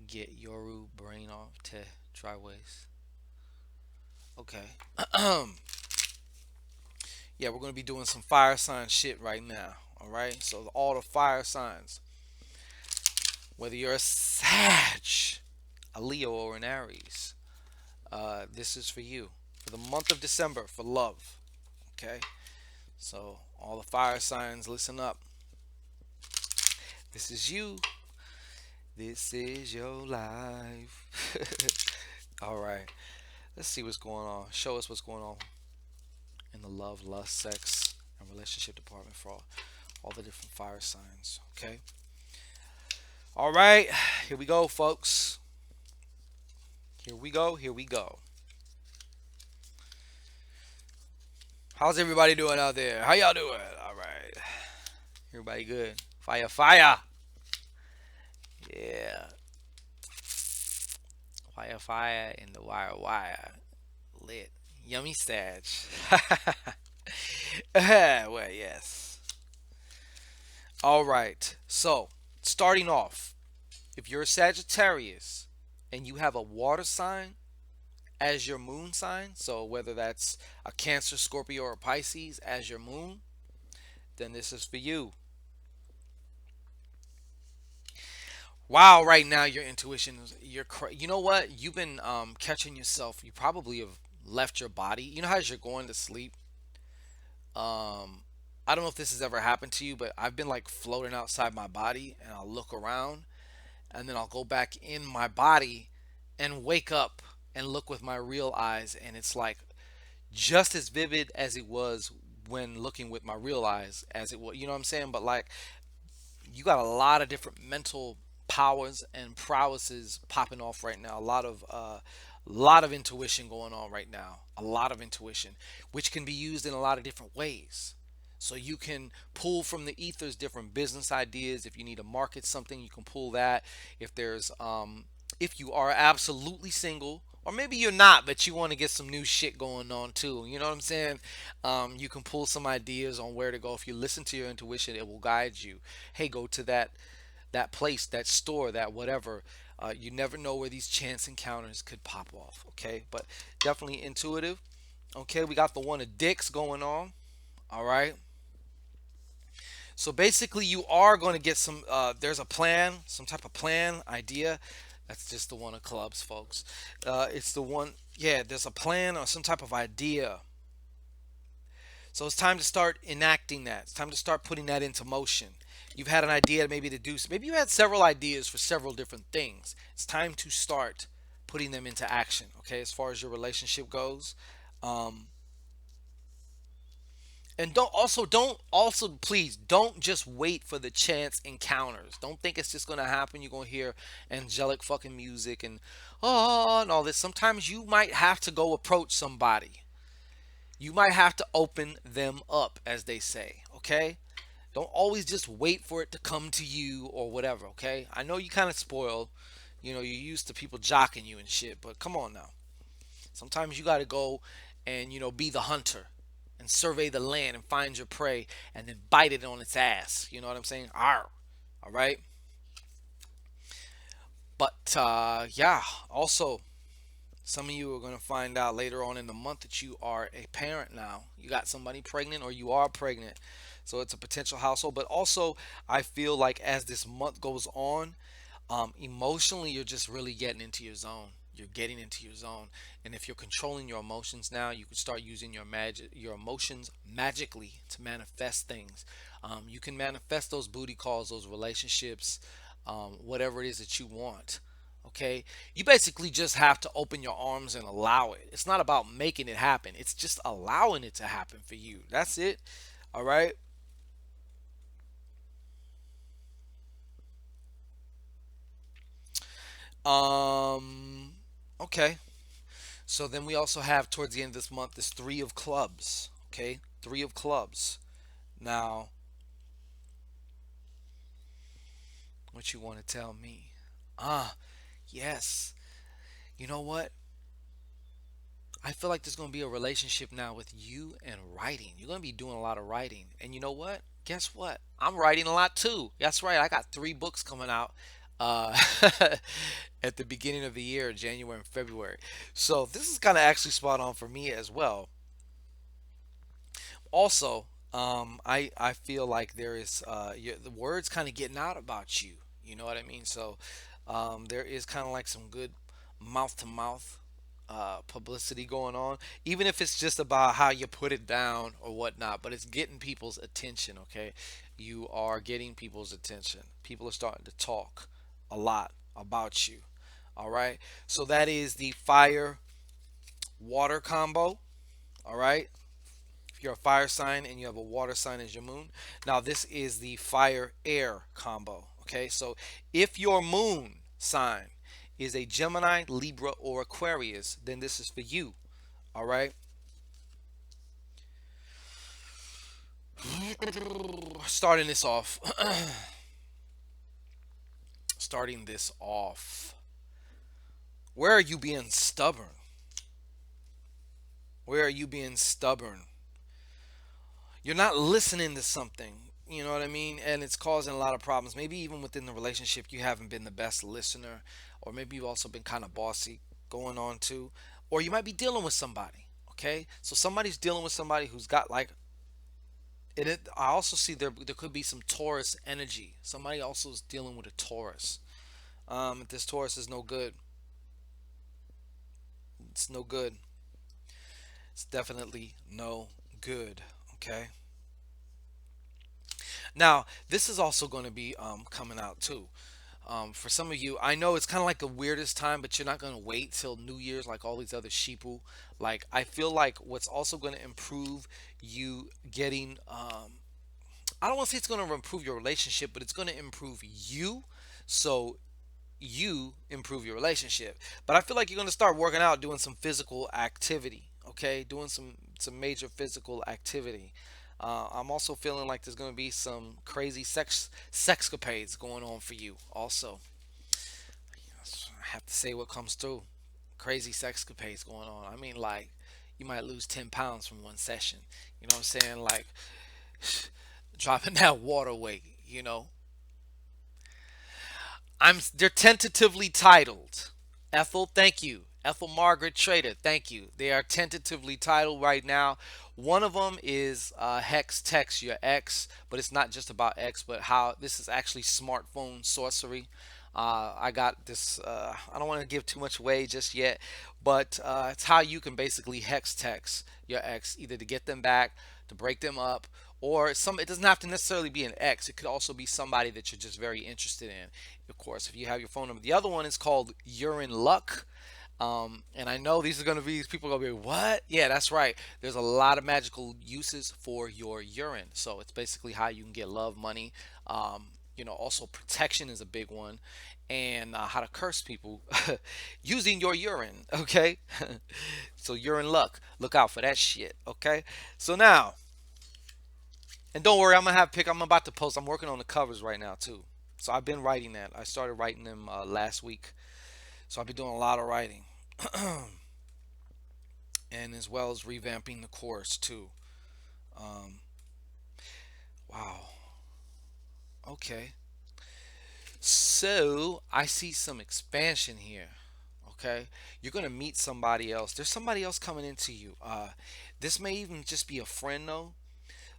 Get your brain off to dry waste. Okay. Yeah, we're going to be doing some fire sign shit right now. All right. So all the fire signs, whether you're a Sag, a Leo, or an Aries, this is for you for the month of December for love. Okay, so all the fire signs, listen up. This is you. This is your life. All right, let's see what's going on. Show us what's going on in the love, lust, sex, and relationship department for all the different fire signs. Okay. All right, here we go, folks. Here we go. Here we go. How's everybody doing out there? How y'all doing? All right. Everybody good? Fire, fire. Yeah. Fire, fire in the wire, wire. Lit. Yummy stage. Well, yes. All right. So, starting off, if you're a Sagittarius and you have a water sign as your moon sign, so whether that's a Cancer, Scorpio, or Pisces as your moon, then this is for you. Wow, right now your intuition is you know what? You've been catching yourself. You probably have left your body. You know how as you're going to sleep, um I don't know if this has ever happened to you, but I've been like floating outside my body and I'll look around and then I'll go back in my body and wake up and look with my real eyes, and it's like just as vivid as it was when looking with my real eyes as it was, you know what I'm saying? But like, you got a lot of different mental powers and prowesses popping off right now. A lot of intuition going on right now. A lot of intuition, which can be used in a lot of different ways. So you can pull from the ethers different business ideas. If you need to market something, you can pull that. If you are absolutely single, or maybe you're not, but you want to get some new shit going on too. You know what I'm saying? You can pull some ideas on where to go. If you listen to your intuition, it will guide you. Hey, go to that place, that store, that whatever. You never know where these chance encounters could pop off. Okay, but definitely intuitive. Okay, we got the one of dicks going on. All right. So basically, you are going to get some. There's a plan, some type of plan, idea. That's just the one of clubs, folks. It's the one. Yeah, there's a plan or some type of idea. So it's time to start enacting that. It's time to start putting that into motion. You've had an idea maybe to do. Maybe you had several ideas for several different things. It's time to start putting them into action. Okay, as far as your relationship goes. Um, And don't please don't just wait for the chance encounters. Don't think it's just gonna happen. You're gonna hear angelic fucking music and and all this. Sometimes you might have to go approach somebody. You might have to open them up, as they say. Okay? Don't always just wait for it to come to you or whatever, okay? I know you kind of spoiled. You're used to people jocking you and shit, but come on now. Sometimes you got to go and be the hunter and survey the land and find your prey and then bite it on its ass. You know what I'm saying? Arr. All right. But yeah, also some of you are going to find out later on in the month that you are a parent now. You got somebody pregnant or you are pregnant. So it's a potential household. But also, I feel like as this month goes on, emotionally, you're just really getting into your zone. You're getting into your zone. And if you're controlling your emotions now, you can start using your emotions magically to manifest things. You can manifest those booty calls, those relationships, whatever it is that you want. Okay, you basically just have to open your arms and allow it. It's not about making it happen, it's just allowing it to happen for you. That's it. All right. Um okay. So then we also have towards the end of this month this 3 of clubs. Okay? 3 of clubs. Now, what you want to tell me? Ah, yes. You know what? I feel like there's going to be a relationship now with you and writing. You're going to be doing a lot of writing. And you know what? Guess what? I'm writing a lot too. That's right. I got 3 books coming out uh, at the beginning of the year, January and February. So this is kind of actually spot on for me as well. Also, I feel like there is the words kind of getting out about you. You know what I mean? So there is kind of like some good mouth to mouth publicity going on, even if it's just about how you put it down or whatnot. But it's getting people's attention. Okay, you are getting people's attention. People are starting to talk a lot about you. All right, so that is the fire water combo. All right. If you're a fire sign and you have a water sign as your moon. Now, this is the fire air combo. Okay, so if your moon sign is a Gemini, Libra, or Aquarius, then this is for you. All right, starting this off. Starting this off. Where are you being stubborn? Where are you being stubborn? You're not listening to something. You know what I mean? And it's causing a lot of problems. Maybe even within the relationship, you haven't been the best listener, or maybe you've also been kind of bossy going on too, or you might be dealing with somebody. Okay, so somebody's dealing with somebody who's got like I also see there could be some Taurus energy. Somebody also is dealing with a Taurus. If this Taurus is no good, it's no good. It's definitely no good. Okay. Now, this is also going to be coming out too. For some of you, I know it's kind of like the weirdest time, but you're not going to wait till New Year's like all these other sheeple. Like, I feel like what's also going to improve you getting, I don't want to say it's going to improve your relationship, but it's going to improve you. So you improve your relationship. But I feel like you're going to start working out, doing some physical activity. Okay, doing some major physical activity. I'm also feeling like there's going to be some crazy sexcapades going on for you. Also, I have to say what comes through. Crazy sexcapades going on. I mean, like you might lose 10 pounds from one session. You know what I'm saying? Like dropping that water weight. They're tentatively titled. Ethel, thank you. Ethel Margaret Trader, thank you. They are tentatively titled right now. One of them is Hex Text Your Ex, but it's not just about X, but how this is actually smartphone sorcery. I got this. I don't want to give too much away just yet, but it's how you can basically hex text your ex, either to get them back, to break them up, or some. It doesn't have to necessarily be an ex. It could also be somebody that you're just very interested in. Of course, if you have your phone number. The other one is called Urine Luck. And I know these are going to be, people are going to be, what? Yeah, that's right. There's a lot of magical uses for your urine. So it's basically how you can get love, money. Also protection is a big one. And how to curse people using your urine. Okay. So urine luck. Look out for that shit. Okay. So now, and don't worry, I'm about to post, I'm working on the covers right now too. So I've been writing that. I started writing them last week. So I've been doing a lot of writing. And as well as revamping the course too. Um, wow. Okay. So I see some expansion here. Okay. You're gonna meet somebody else. There's somebody else coming into you. This may even just be a friend though,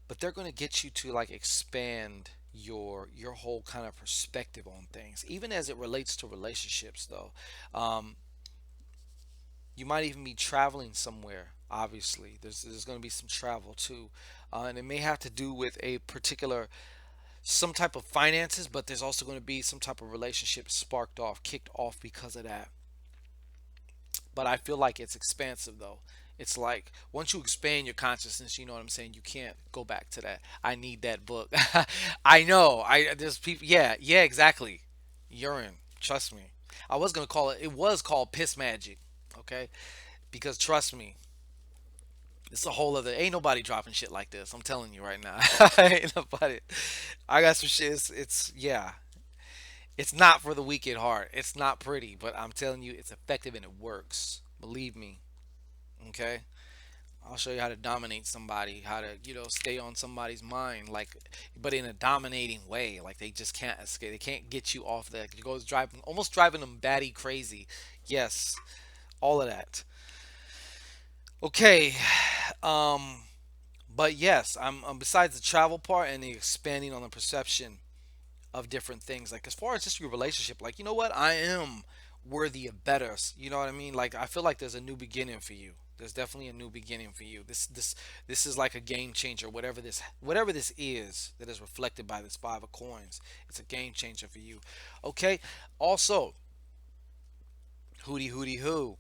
but they're gonna get you to like expand your whole kind of perspective on things, even as it relates to relationships though. Um, you might even be traveling somewhere. Obviously, there's going to be some travel too, and it may have to do with a particular some type of finances, but there's also going to be some type of relationship sparked off, kicked off because of that. But I feel like it's expansive though. It's like once you expand your consciousness, you know what I'm saying. You can't go back to that. I need that book. I know. I There's people. Yeah, yeah, exactly. Urine. Trust me. I was gonna call it. It was called piss magic. Okay, because trust me, it's a whole other. Ain't nobody dropping shit like this. I'm telling you right now. Ain't nobody. I got some shit. Yeah. It's not for the weak at heart. It's not pretty, but I'm telling you, it's effective and it works. Believe me. Okay. I'll show you how to dominate somebody, how to, stay on somebody's mind, like, but in a dominating way. Like they just can't escape. They can't get you off that. You go driving, almost driving them batty crazy. Yes, all of that. Okay. Um, but yes, I'm besides the travel part and the expanding on the perception of different things. Like as far as just your relationship, like I am worthy of better. You know what I mean? Like I feel like there's a new beginning for you. There's definitely a new beginning for you. This is like a game changer. Whatever this is that is reflected by this five of coins, it's a game changer for you. Okay. Also, hooty hooty hoo.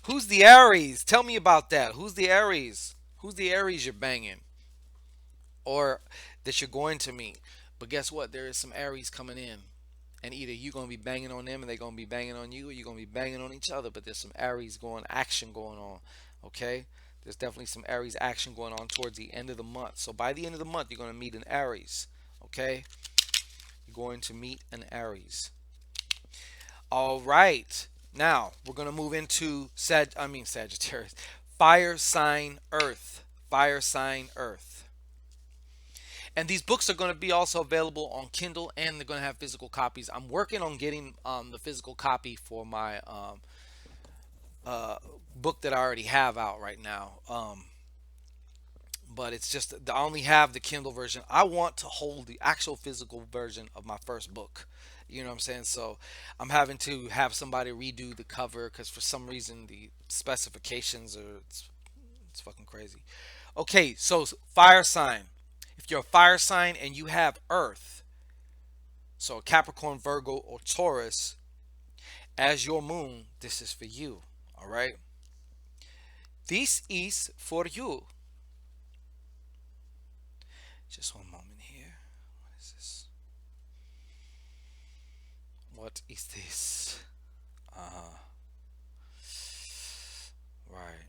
Who's the Aries? Tell me about that. Who's the Aries? Who's the Aries you're banging or that you're going to meet? But guess what? There is some Aries coming in. And either you're going to be banging on them and they're going to be banging on you, or you're going to be banging on each other. But there's some Aries action going on. Okay? There's definitely some Aries action going on towards the end of the month. So by the end of the month, you're going to meet an Aries. Okay? You're going to meet an Aries. All right. Now, we're going to move into Sagittarius. Fire sign Earth. Fire sign Earth. And these books are going to be also available on Kindle, and they're going to have physical copies. I'm working on getting the physical copy for my uh, book that I already have out right now. But it's just I only have the Kindle version. I want to hold the actual physical version of my first book. You know what I'm saying? So I'm having to have somebody redo the cover because for some reason the specifications are it's fucking crazy. Okay, so fire sign. If you're a fire sign and you have Earth, so Capricorn, Virgo, or Taurus as your moon, this is for you. All right. This is for you. Just one moment here. What is this? What is this? Uh, right.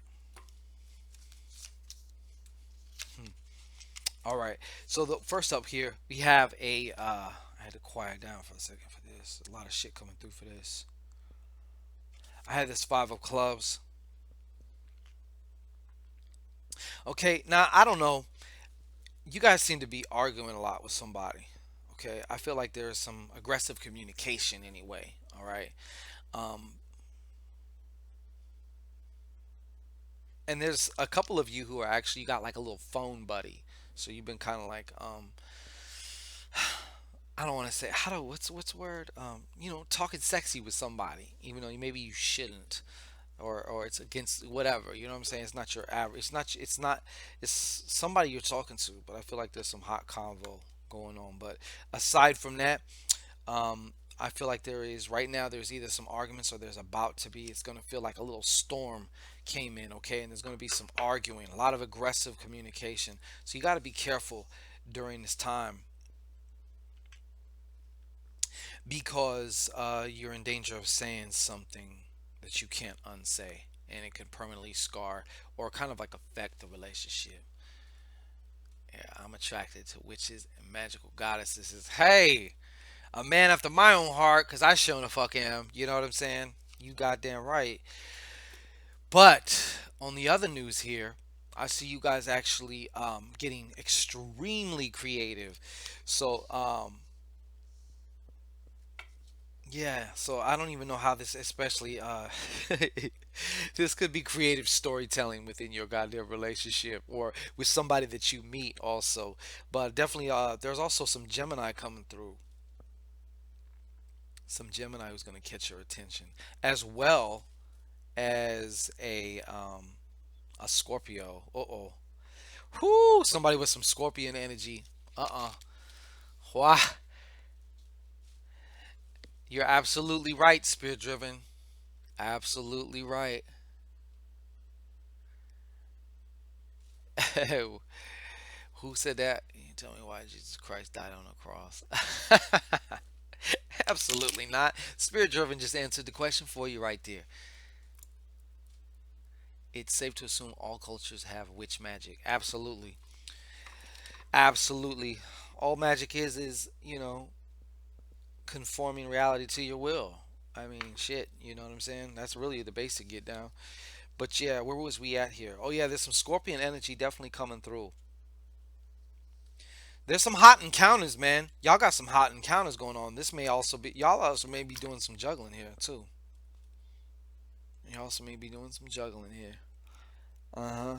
Hmm. All right. So the first up here, we have a. I had to quiet down for a second for this. A lot of shit coming through for this. I had this five of clubs. Okay. Now I don't know. You guys seem to be arguing a lot with somebody. Okay. I feel like there's some aggressive communication anyway. All right. Um, and there's a couple of you who are actually you got like a little phone buddy. So you've been kind of like I don't want to say how do what's the word talking sexy with somebody even though maybe you shouldn't or it's against whatever, you know what I'm saying. It's not your average, it's not it's somebody you're talking to, but I feel like there's some hot convo going on. But aside from that, I feel like there is right now there's either some arguments or there's about to be. It's going to feel like a little storm came in, okay, and there's going to be some arguing, a lot of aggressive communication. So you got to be careful during this time because you're in danger of saying something that you can't unsay, and it can permanently scar or kind of like affect the relationship. Yeah, I'm attracted to witches and magical goddesses. Hey, a man after my own heart, because I sure the fuck am. You know what I'm saying? You goddamn right. But on the other news here, I see you guys actually getting extremely creative. So yeah, so I don't even know how this, especially this could be creative storytelling within your goddamn relationship or with somebody that you meet also. But definitely, there's also some Gemini coming through, some Gemini who's going to catch your attention, as well as a Scorpio. Uh-oh. Whoo, somebody with some Scorpion energy. Uh-uh. Why? You're absolutely right, spirit driven. Absolutely right. Who said that? You tell me why Jesus Christ died on the cross. Absolutely not. Spirit driven just answered the question for you right there. It's safe to assume all cultures have witch magic. Absolutely. Absolutely. All magic is, conforming reality to your will. I mean, shit, you know what I'm saying? That's really the basic get down. But yeah, where was we at here? Oh yeah, there's some Scorpion energy definitely coming through. There's some hot encounters, man. Y'all got some hot encounters going on. This may also be y'all also may be doing some juggling here too. You also may be doing some juggling here. Uh huh.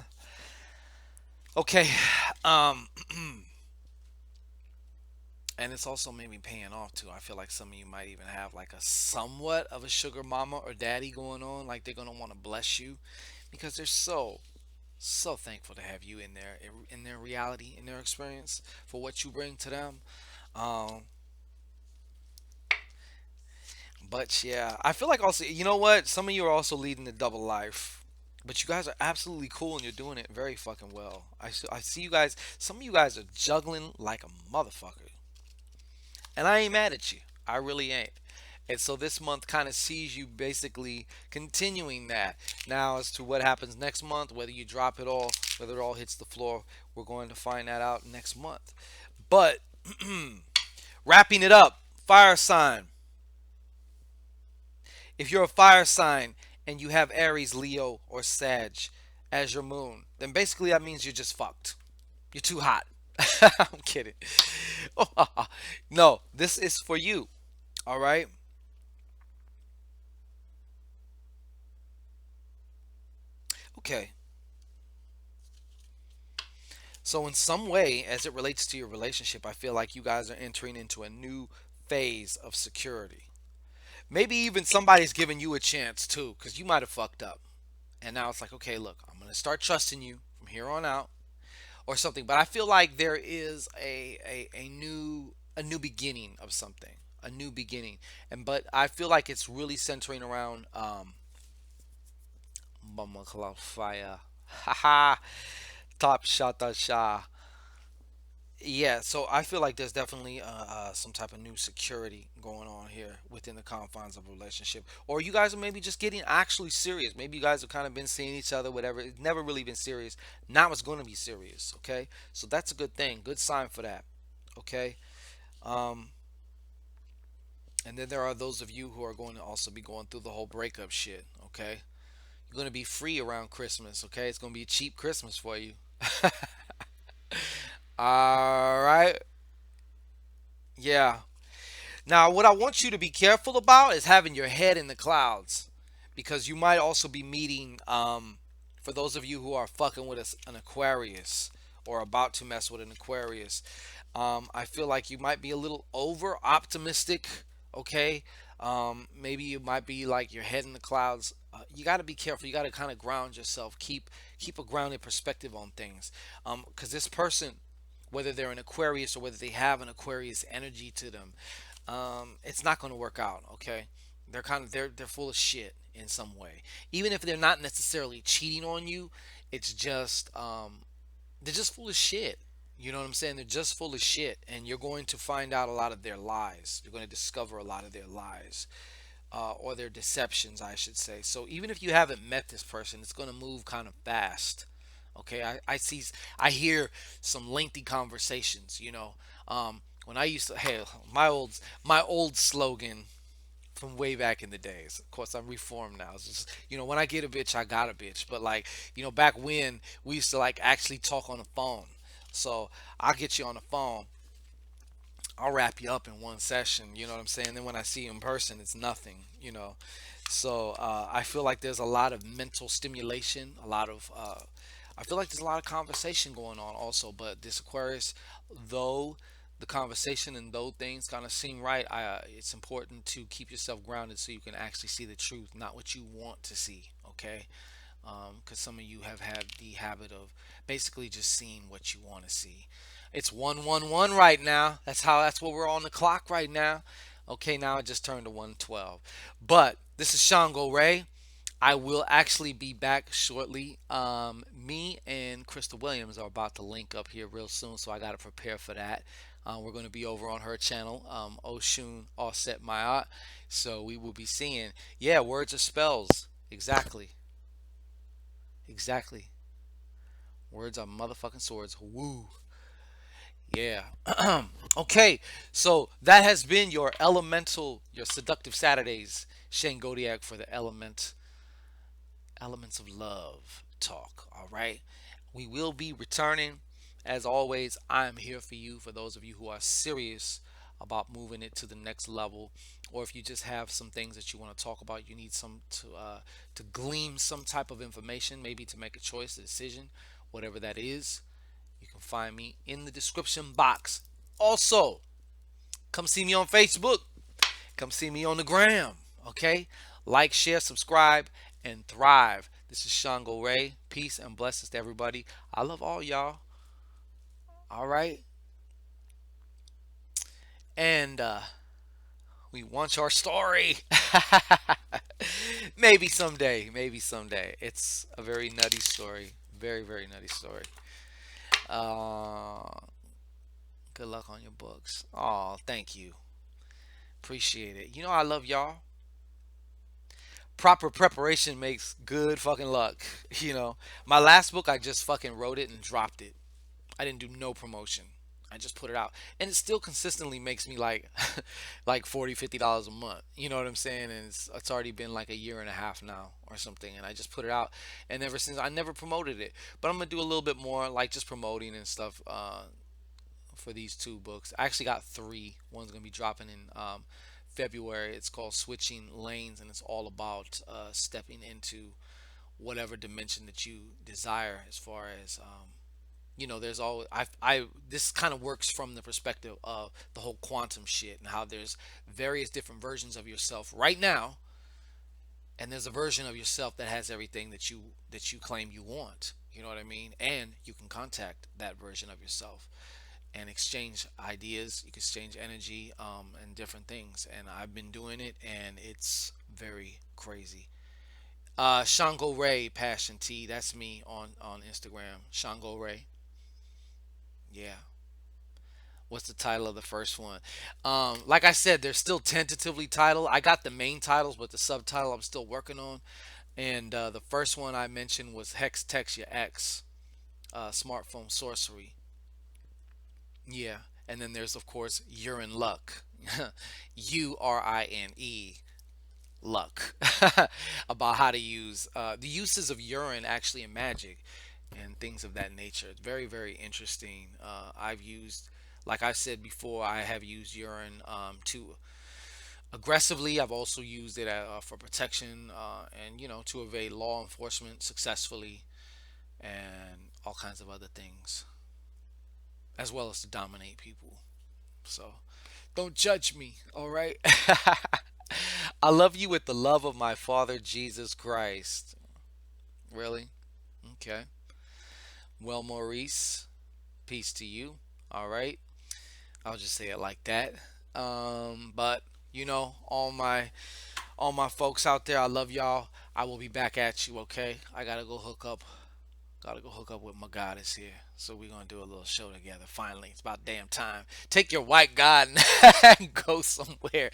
Okay. Um. And it's also maybe paying off too. I feel like some of you might even have like a somewhat of a sugar mama or daddy going on. Like they're gonna want to bless you because they're so thankful to have you in their reality, in their experience for what you bring to them. Um, but yeah, I feel like also, you know what? Some of you are also leading a double life. But you guys are absolutely cool and you're doing it very fucking well. I see you guys, some of you guys are juggling like a motherfucker. And I ain't mad at you. I really ain't. And so this month kind of sees you basically continuing that. Now, as to what happens next month, whether you drop it all, whether it all hits the floor, we're going to find that out next month. But wrapping it up, fire sign. If you're a fire sign and you have Aries, Leo, or Sag as your moon, then basically that means you're just fucked. You're too hot. I'm kidding. No, this is for you. All right. Okay. So, in some way, as it relates to your relationship, I feel like you guys are entering into a new phase of security. Maybe even somebody's giving you a chance too, because you might have fucked up. And now it's like, okay, look, I'm going to start trusting you from here on out. or something. But I feel like there is a new beginning of something, a new beginning, and but I feel like it's really centering around Mama Cloud Fire. Haha, top shot shah. Yeah, so I feel like there's definitely some type of new security going on here within the confines of a relationship. Or you guys are maybe just getting actually serious. Maybe you guys have kind of been seeing each other, whatever. It's never really been serious. Now it's going to be serious, okay? So that's a good thing. Good sign for that, okay? Um, and then there are those of you who are going to also be going through the whole breakup shit, okay? You're going to be free around Christmas, okay? It's going to be a cheap Christmas for you. All right. Yeah. Now, what I want you to be careful about is having your head in the clouds, because you might also be meeting, for those of you who are fucking with an Aquarius or about to mess with an Aquarius, I feel like you might be a little over optimistic, okay? Maybe you might be like your head in the clouds. You got to be careful. You got to kind of ground yourself. Keep a grounded perspective on things, because this person, whether they're an Aquarius or whether they have an Aquarius energy to them, it's not going to work out. Okay, they're full of shit in some way. Even if they're not necessarily cheating on you, it's just they're just full of shit. You know what I'm saying? They're just full of shit, and you're going to find out a lot of their lies. You're going to discover a lot of their lies, or their deceptions, I should say. So even if you haven't met this person, it's going to move kind of fast. Okay, I hear some lengthy conversations. When I used to, hey, my old slogan from way back in the days. Of course, I'm reformed now. It's just, when I get a bitch, I got a bitch. But like, back when we used to like actually talk on the phone. So I'll get you on the phone. I'll wrap you up in one session. You know what I'm saying? Then when I see you in person, it's nothing. So I feel like there's a lot of mental stimulation, a lot of. I feel like there's a lot of conversation going on also. But this Aquarius, though the conversation and those things kind of seem right, it's important to keep yourself grounded so you can actually see the truth, not what you want to see. Okay, because some of you have had the habit of basically just seeing what you want to see. It's 111 right now. That's what we're on the clock right now. Okay, now it just turned to 112. But this is Shango Ray. I will actually be back shortly. Me and Krista Williams are about to link up here real soon, so I got to prepare for that. We're going to be over on her channel, Oshun Offset Mayat. So we will be seeing, yeah, words are spells. Exactly. Exactly. Words are motherfucking swords. Woo. Yeah. Okay. So that has been your your seductive Saturdays, Shangodiac, for the elements of love talk. All right. We will be returning. As always, I am here for you, for those of you who are serious about moving it to the next level, or if you just have some things that you want to talk about, you need some to glean some type of information, maybe to make a choice, a decision, whatever that is. You can find me in the description box. Also, come see me on Facebook. Come see me on the gram. Okay? Like, share, subscribe, and thrive. This is Shango Ray. Peace and blessings to everybody. I love all y'all. All right? And we want your story. Maybe someday. Maybe someday. It's a very nutty story. Very, very nutty story. Uh, Good luck on your books. Oh, thank you. Appreciate it. I love y'all. Proper preparation makes good fucking luck. My last book, I just fucking wrote it and dropped it. I didn't do no promotion. I just put it out, and it still consistently makes me like, like $40-$50 a month. You know what I'm saying? And it's already been like a year and a half now or something, and I just put it out, and ever since I never promoted it. But I'm gonna do a little bit more, like just promoting and stuff. For these two books. I actually got three. One's gonna be dropping in February. It's called Switching Lanes, and it's all about stepping into whatever dimension that you desire. As far as there's always I this kind of works from the perspective of the whole quantum shit and how there's various different versions of yourself right now, and there's a version of yourself that has everything that you claim you want. You know what I mean? And you can contact that version of yourself and exchange ideas. You can exchange energy, and different things. And I've been doing it, and it's very crazy. Shango Ray Passion T. That's me on Instagram. Shango Ray. Yeah. What's the title of the first one? Like I said, they're still tentatively titled. I got the main titles, but the subtitle I'm still working on. And the first one I mentioned was Hex Text Your Ex, Smartphone Sorcery. Yeah. And then there's, of course, Urine Luck. Urine luck. About how to use the uses of urine actually in magic and things of that nature. It's very, very interesting. I've used, like I said before, I have used urine to aggressively. I've also used it for protection, and to evade law enforcement successfully, and all kinds of other things, as well as to dominate people. So don't judge me, all right? I love you with the love of my Father Jesus Christ. Really? Okay. Well, Maurice, peace to you. All right. I'll just say it like that. But all my folks out there, I love y'all. I will be back at you. Okay. I gotta go hook up. Gotta go hook up with my goddess here. So we're gonna do a little show together. Finally, it's about damn time. Take your white god and go somewhere.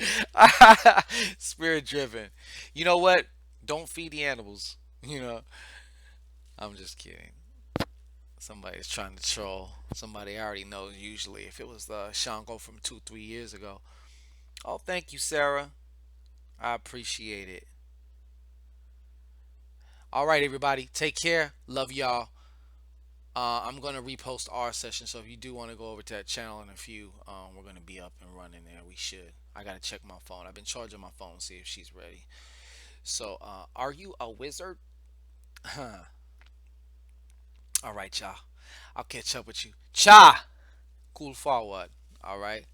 Spirit driven. You know what? Don't feed the animals. You know. I'm just kidding. Somebody's trying to troll. Somebody already knows usually if it was the Shango from 2, 3 years ago. Oh, thank you, Sarah. I appreciate it. All right, everybody. Take care. Love y'all. I'm gonna repost our session, so if you do want to go over to that channel in a few, we're gonna be up and running there. We should. I gotta check my phone. I've been charging my phone, see if she's ready. So, are you a wizard? Huh. All right, y'all. I'll catch up with you. Cha. Cool forward. All right.